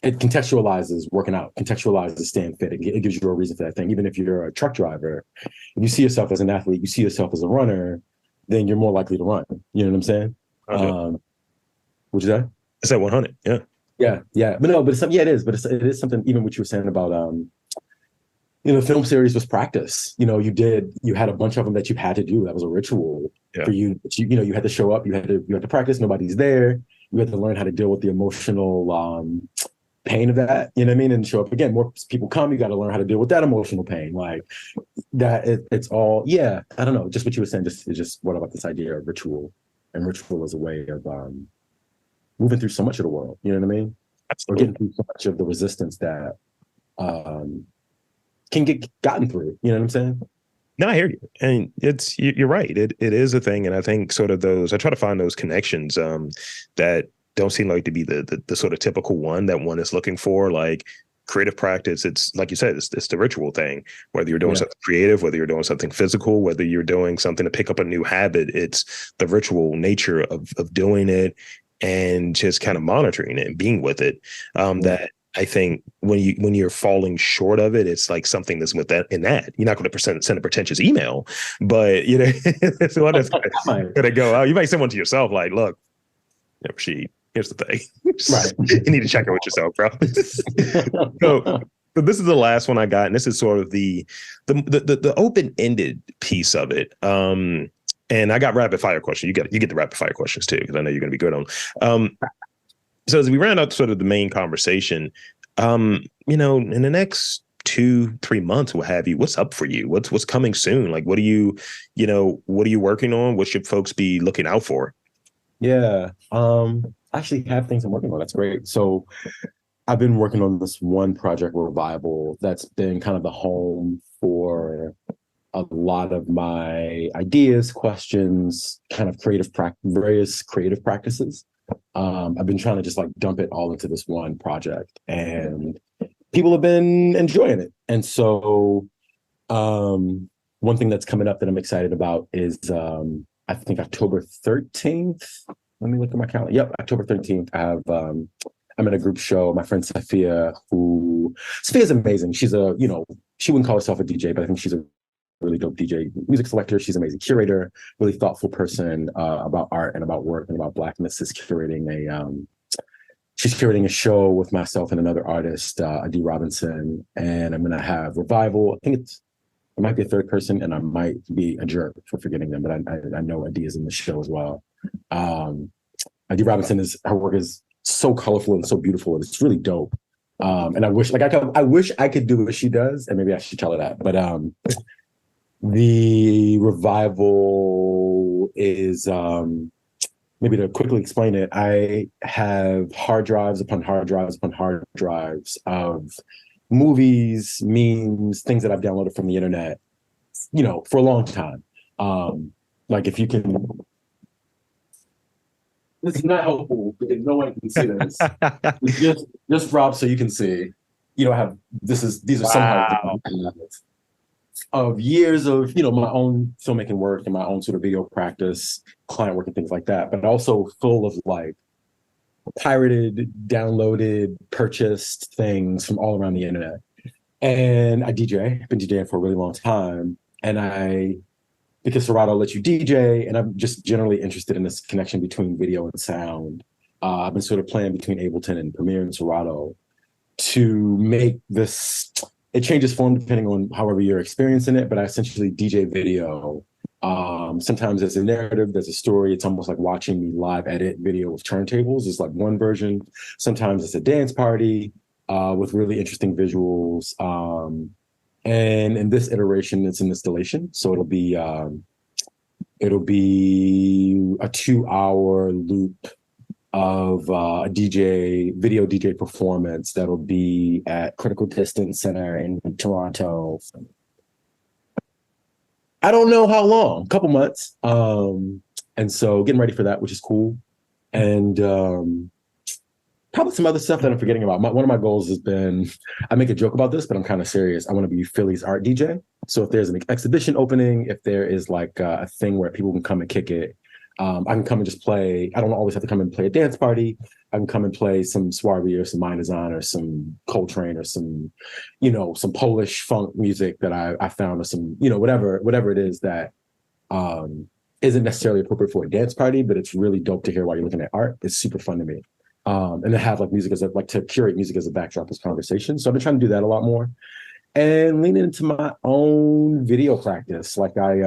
it contextualizes working out, contextualizes staying fit. It gives you a reason for that thing. Even if you're a truck driver, if you see yourself as an athlete, you see yourself as a runner, then you're more likely to run. You know what I'm saying? What'd you say? I said 100. Yeah. Yeah. But no, but it's something. Yeah, it is. But it is something. Even what you were saying about film series was practice. You had a bunch of them that you had to do. That was a ritual for you. You had to show up. You had to practice. Nobody's there. You had to learn how to deal with the emotional pain of that. You know what I mean? And show up again. More people come. You got to learn how to deal with that emotional pain. Like that. It's all. Yeah. I don't know. Just what you were saying. Just what about this idea of ritual? And ritual is a way of moving through so much of the world. You know what I mean? Absolutely. Or getting through so much of the resistance that can get gotten through. You know what I'm saying? No, I hear you. And you're right. It is a thing. And I think sort of I try to find those connections that don't seem like to be the sort of typical one that one is looking for. Like creative practice, it's like you said, it's the ritual thing, whether you're doing something creative, whether you're doing something physical, whether you're doing something to pick up a new habit, it's the ritual nature of doing it and just kind of monitoring it and being with it. That I think when you're falling short of it, it's like something that's with that in that. You're not going to send a pretentious email, but it's one that's going to go out. You might send one to yourself, like, look, Rashid, here's the thing. Right. You need to check in with yourself, bro. So this is the last one I got, and this is sort of the open-ended piece of it. And I got rapid fire questions. You get the rapid fire questions too, because I know you're going to be good on. So as we round out sort of the main conversation, in the next 2-3 months, what have you, what's up for you? What's coming soon? Like, what are you working on? What should folks be looking out for? Yeah. I actually have things I'm working on. That's great. So I've been working on this one project, Revival, that's been kind of the home for a lot of my ideas, questions, kind of various creative practices. I've been trying to just like dump it all into this one project, and people have been enjoying it. And so one thing that's coming up that I'm excited about is I think October 13th. Let me look at my calendar. Yep, October 13th. I'm in a group show. My friend Sophia's amazing. She's she wouldn't call herself a DJ, but I think she's a really dope DJ, music selector. She's an amazing curator, really thoughtful person about art and about work and about Blackness. She's curating a show with myself and another artist, Adi Robinson, and I'm gonna have Revival. I think it's I might be a third person, and I might be a jerk for forgetting them, but I know Adia's in the show as well. Adi Robinson her work is so colorful and so beautiful, and it's really dope. And I wish I could do what she does, and maybe I should tell her that. But the revival is maybe to quickly explain it. I have hard drives upon hard drives upon hard drives of movies, memes, things that I've downloaded from the internet, for a long time. Like if you can, this is not helpful because no one can see this. just Rob, so you can see. These are Wow. some of years of my own filmmaking work and my own sort of video practice, client work and things like that, but also full of like pirated, downloaded, purchased things from all around the internet. And I DJ. I've been DJing for a really long time, and because Serato lets you DJ, and I'm just generally interested in this connection between video and sound. I've been sort of playing between Ableton and Premiere and Serato to make this. It changes form depending on however you're experiencing it, but I essentially DJ video. Sometimes there's a narrative, there's a story. It's almost like watching me live edit video with turntables. It's like one version. Sometimes it's a dance party with really interesting visuals. And in this iteration, it's an installation. So it'll be a 2-hour loop of a video DJ performance that'll be at Critical Distance Center in Toronto. I don't know how long, a couple months. And so getting ready for that, which is cool. And probably some other stuff that I'm forgetting about. One of my goals has been, I make a joke about this, but I'm kind of serious. I want to be Philly's art DJ. So if there's an exhibition opening, if there is like a thing where people can come and kick it, I can come and just play. I don't always have to come and play a dance party. I can come and play some Swarby or some Mind Design or some Coltrane or some, some Polish funk music that I found, or some, whatever it is that isn't necessarily appropriate for a dance party, but it's really dope to hear while you're looking at art. It's super fun to me. And to have like music to curate music as a backdrop as conversation. So I've been trying to do that a lot more and leaning into my own video practice. Like I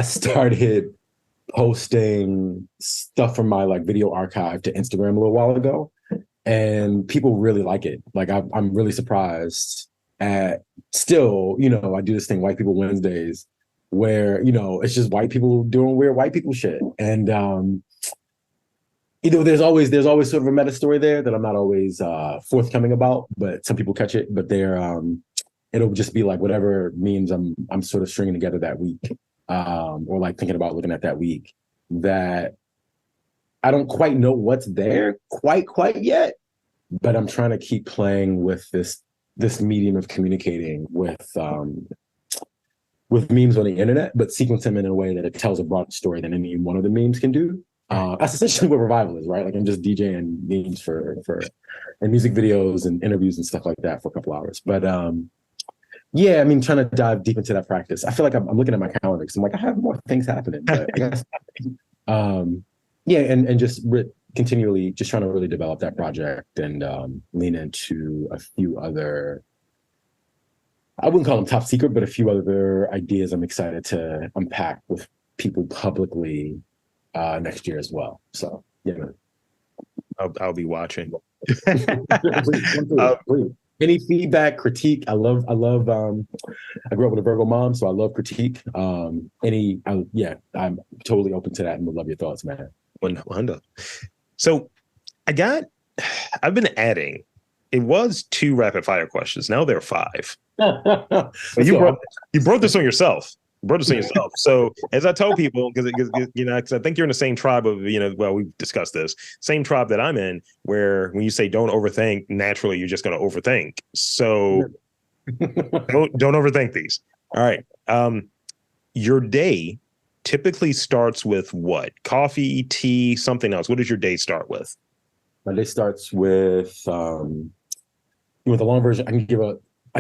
started posting stuff from my like video archive to Instagram a little while ago, and people really like it. Like I'm really surprised at still, I do this thing, White People Wednesdays, where, it's just white people doing weird white people shit. And there's always sort of a meta story there that I'm not always forthcoming about, but some people catch it. But it'll just be like whatever memes I'm sort of stringing together that week. Or like thinking about looking at that week, that I don't quite know what's there quite yet, but I'm trying to keep playing with this medium of communicating with memes on the internet, but sequence them in a way that it tells a broader story than any one of the memes can do. That's essentially what Revival is, right? Like I'm just DJing memes and music videos and interviews and stuff like that for a couple hours. But yeah, I mean, trying to dive deep into that practice. I feel like I'm looking at my calendar because I'm like, I have more things happening. But I guess, yeah, and just continually just trying to really develop that project and lean into a few other, I wouldn't call them top secret, but a few other ideas I'm excited to unpack with people publicly next year as well. So, yeah, man. I'll be watching. Please. Any feedback, critique? I grew up with a Virgo mom, so I love critique. I'm totally open to that and would love your thoughts, man. 100. So I've been adding, it was 2 rapid fire questions. Now there are 5. You brought this on yourself. So as I tell people, because I think you're in the same tribe of, we've discussed this, same tribe that I'm in, where when you say don't overthink, naturally you're just going to overthink. So don't overthink these. All right. Your day typically starts with what? Coffee, tea, something else. What does your day start with? My day starts with the long version. I can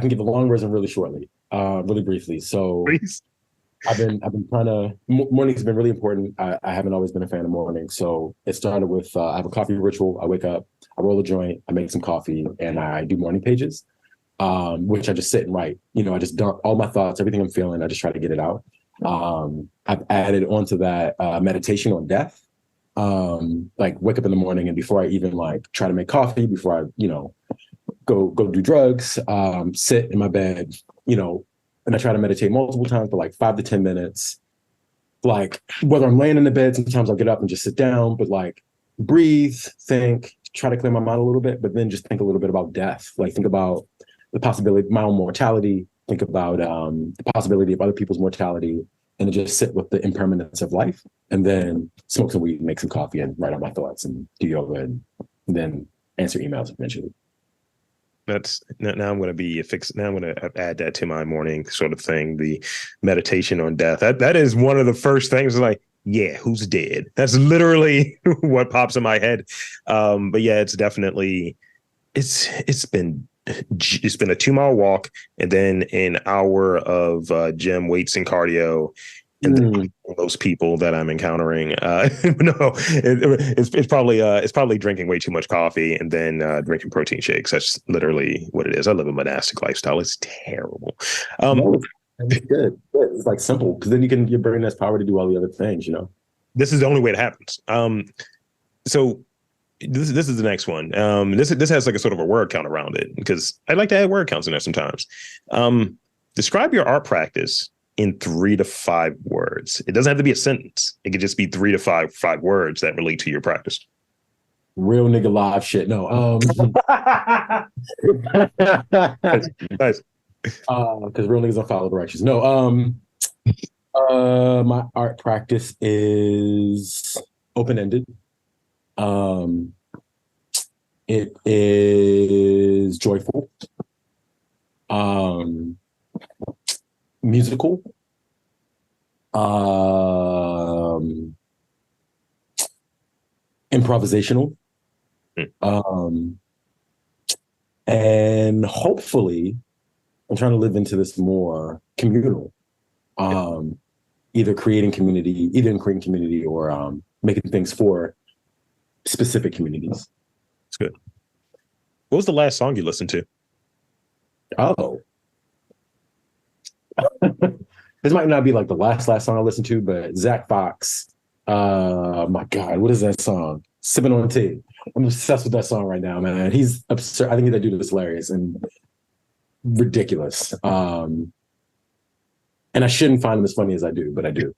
give the long version really shortly, really briefly. So please. I've been trying to, mornings have been really important. I haven't always been a fan of mornings. So it started with, I have a coffee ritual. I wake up, I roll a joint, I make some coffee, and I do morning pages. which I just sit and write. I just dump all my thoughts, everything I'm feeling. I just try to get it out. I've added onto that meditation on death. Like wake up in the morning and before I even like try to make coffee, before I, go do drugs, sit in my bed, and I try to meditate multiple times for like 5 to 10 minutes. Like whether I'm laying in the bed, sometimes I'll get up and just sit down, but like breathe, think, try to clear my mind a little bit, but then just think a little bit about death. Like think about the possibility of my own mortality, think about the possibility of other people's mortality, and just sit with the impermanence of life, and then smoke some weed, make some coffee, and write out my thoughts and do yoga, and then answer emails eventually. That's now I'm going to be now I'm going to add that to my morning sort of thing. The meditation on death. That is one of the first things. Like, yeah, who's dead? That's literally what pops in my head. But yeah, it's definitely it's been a 2-mile walk and then an hour of gym weights and cardio. And then those people that I'm encountering, no, it's probably drinking way too much coffee and then drinking protein shakes. That's literally what it is. I live a monastic lifestyle. It's terrible. No, it's good. It's like simple because then your brain has power to do all the other things. This is the only way it happens. So this is the next one. This has like a sort of a word count around it because I like to add word counts in there sometimes. Describe your art practice in 3 to 5 words. It doesn't have to be a sentence. It could just be 3 to 5 words that relate to your practice. Real nigga live shit. No. Nice. Because real niggas don't follow directions. No. My art practice is open-ended. It is joyful. Musical, improvisational, and hopefully I'm trying to live into this more communal, either creating community or making things for specific communities. That's good. What was the last song you listened to? Oh. This might not be like the last song I listened to, but Zach Fox. My God, what is that song? Sipping on Tea. I'm obsessed with that song right now, man. He's absurd. I think that dude is hilarious and ridiculous. And I shouldn't find him as funny as I do, but I do.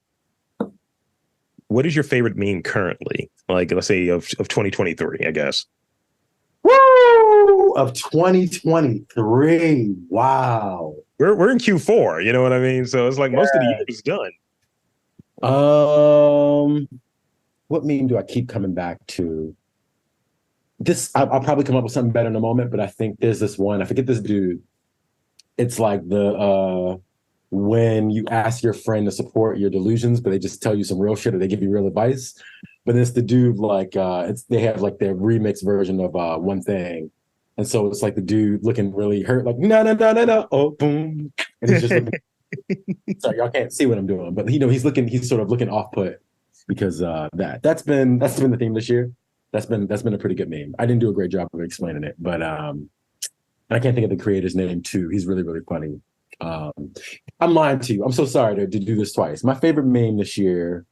What is your favorite meme currently? Like, let's say of 2023, I guess. Woo! Of 2023. Wow. We're in Q4, you know what I mean? So it's like most of the year is done. What meme do I keep coming back to? This I'll probably come up with something better in a moment, but I think there's this one. I forget this dude. It's like the when you ask your friend to support your delusions, but they just tell you some real shit or they give you real advice. But it's the dude like they have like their remix version of One Thing. And so it's like the dude looking really hurt, like no, oh boom. And he's just looking sorry, y'all can't see what I'm doing, but he's sort of looking off put because that's been the theme this year. That's been a pretty good meme. I didn't do a great job of explaining it, but and I can't think of the creator's name too. He's really, really funny. I'm lying to you. I'm so sorry to do this twice. My favorite meme this year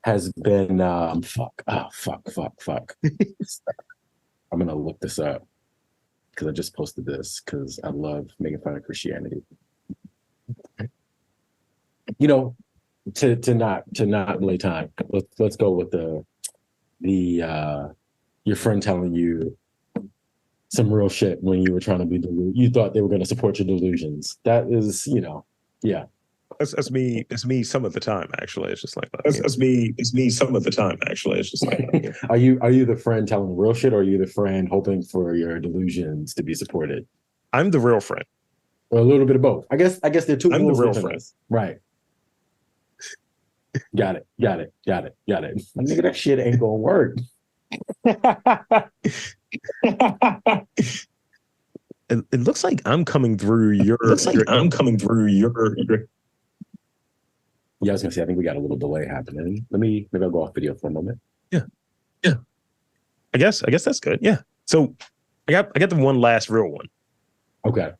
has been fuck. I'm gonna look this up because I just posted this because I love making fun of Christianity. To not lay time. Let's go with the your friend telling you some real shit when you were trying to be you thought they were going to support your delusions. That is, yeah. That's me. It's me some of the time, actually. It's just like that. That's me. It's me some of the time, actually. It's just like that. Are you the friend telling real shit, or are you the friend hoping for your delusions to be supported? I'm the real friend. Or a little bit of both. I guess they're two. I'm the real friend. Right. Got it. Nigga, that shit ain't gonna work. It looks like I'm coming through your. Yeah, I was gonna say I think we got a little delay happening. Maybe I'll go off video for a moment. Yeah. I guess that's good. Yeah. So I got the one last real one. Okay.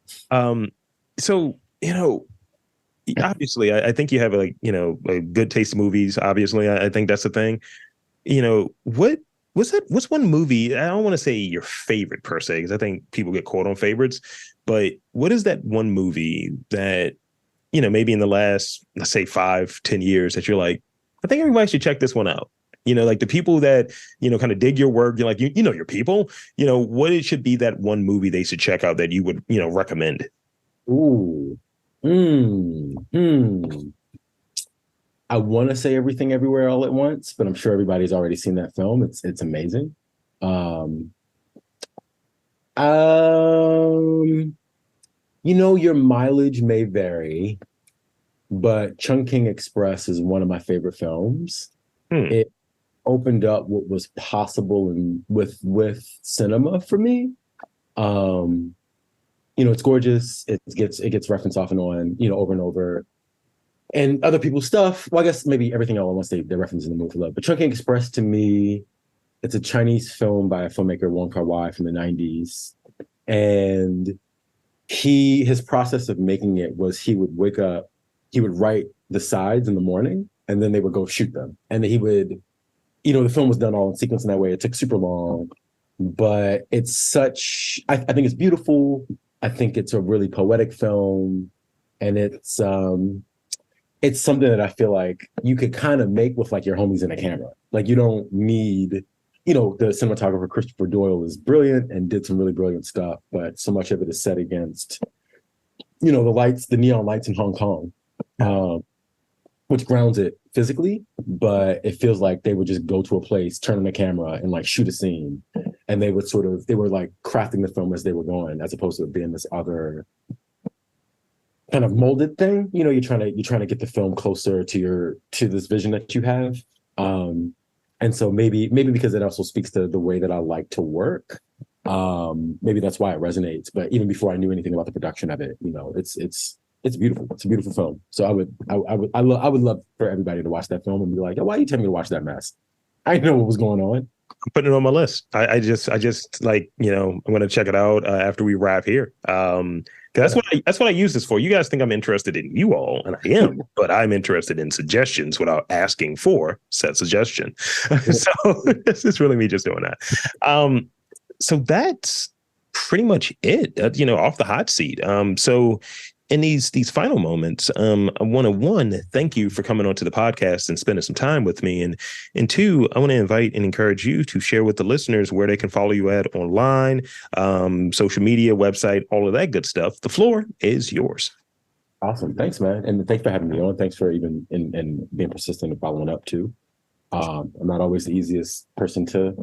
So, obviously, I think you have a good taste in movies. Obviously, I think that's the thing. What's one movie? I don't want to say your favorite per se, because I think people get caught on favorites. But what is that one movie that, maybe in the last, let's say 5-10 years that you're like, I think everybody should check this one out. Like the people that, kind of dig your work, you're like, your people, what it should be that one movie they should check out that you would, recommend. Ooh. I want to say Everything Everywhere All at Once, but I'm sure everybody's already seen that film. It's amazing. Your mileage may vary, but Chungking Express is one of my favorite films. It opened up what was possible with cinema for me. It's gorgeous. It gets referenced off and on, over and over. And other people's stuff. Well, I guess maybe Everything All at Once they reference in the movie Love. But Chungking Express, to me, it's a Chinese film by a filmmaker, Wong Kar-wai, from the 90s. And his process of making it was he would wake up, he would write the sides in the morning, and then they would go shoot them. And he would, the film was done all in sequence in that way. It took super long, but it's such, I think it's beautiful. I think it's a really poetic film. And it's something that I feel like you could kind of make with like your homies in a camera. Like you don't need, the cinematographer Christopher Doyle is brilliant and did some really brilliant stuff, but so much of it is set against, the neon lights in Hong Kong, which grounds it physically, but it feels like they would just go to a place, turn on the camera and like shoot a scene. And they were like crafting the film as they were going, as opposed to it being this other kind of molded thing. You're trying to get the film closer to this vision that you have. And so maybe because it also speaks to the way that I like to work. Maybe that's why it resonates. But even before I knew anything about the production of it, it's beautiful. It's a beautiful film. So I would love for everybody to watch that film and be like, why are you telling me to watch that mess? I didn't know what was going on. I'm putting it on my list. I just like, I'm going to check it out after we wrap here. That's what I use this for. You guys think I'm interested in you all, and I am, but I'm interested in suggestions without asking for said suggestion. So this is really me just doing that. So that's pretty much it, off the hot seat. So in these final moments, I want to, one, thank you for coming onto the podcast and spending some time with me. And two, I want to invite and encourage you to share with the listeners where they can follow you at online, social media, website, all of that good stuff. The floor is yours. Awesome. Thanks, man. And thanks for having me on. Thanks for even in being persistent and following up too. I'm not always the easiest person to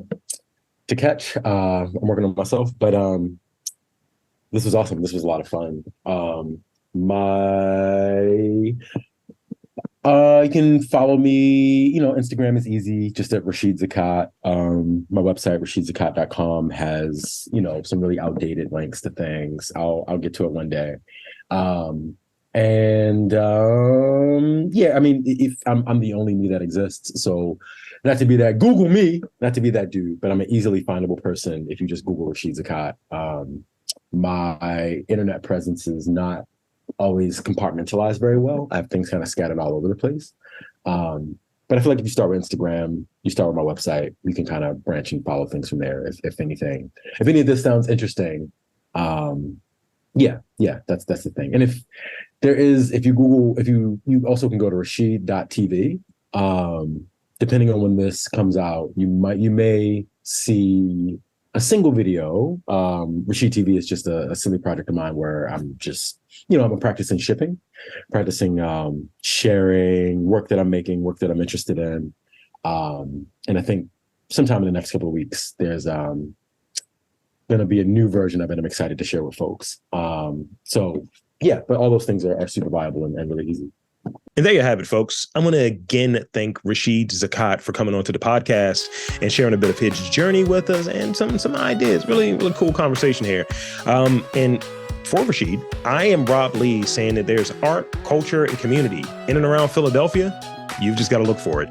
catch. I'm working on myself, but this was awesome. This was a lot of fun. You can follow me, Instagram is easy, just at Rashid Zakat. My website, rashidzakat.com, has, some really outdated links to things. I'll get to it one day. If I'm the only me that exists. So not to be that Google me, not to be that dude, but I'm an easily findable person. If you just Google Rashid Zakat, my internet presence is not always compartmentalized very well. I have things kind of scattered all over the place. But I feel like if you start with Instagram, you start with my website, you can kind of branch and follow things from there. If anything, if any of this sounds interesting, that's the thing. And if you Google, you also can go to Rashid.tv. Depending on when this comes out, you may see a single video. Rashid TV is just a silly project of mine where I'm just, I'm practicing shipping, practicing sharing work that I'm making, work that I'm interested in. And I think sometime in the next couple of weeks, there's going to be a new version of it I'm excited to share with folks. But all those things are super viable and really easy. And there you have it, folks. I want to again thank Rashid Zakat for coming onto the podcast and sharing a bit of his journey with us and some ideas. Really, really cool conversation here. And for Rashid, I am Rob Lee, saying that there's art, culture, and community in and around Philadelphia. You've just got to look for it.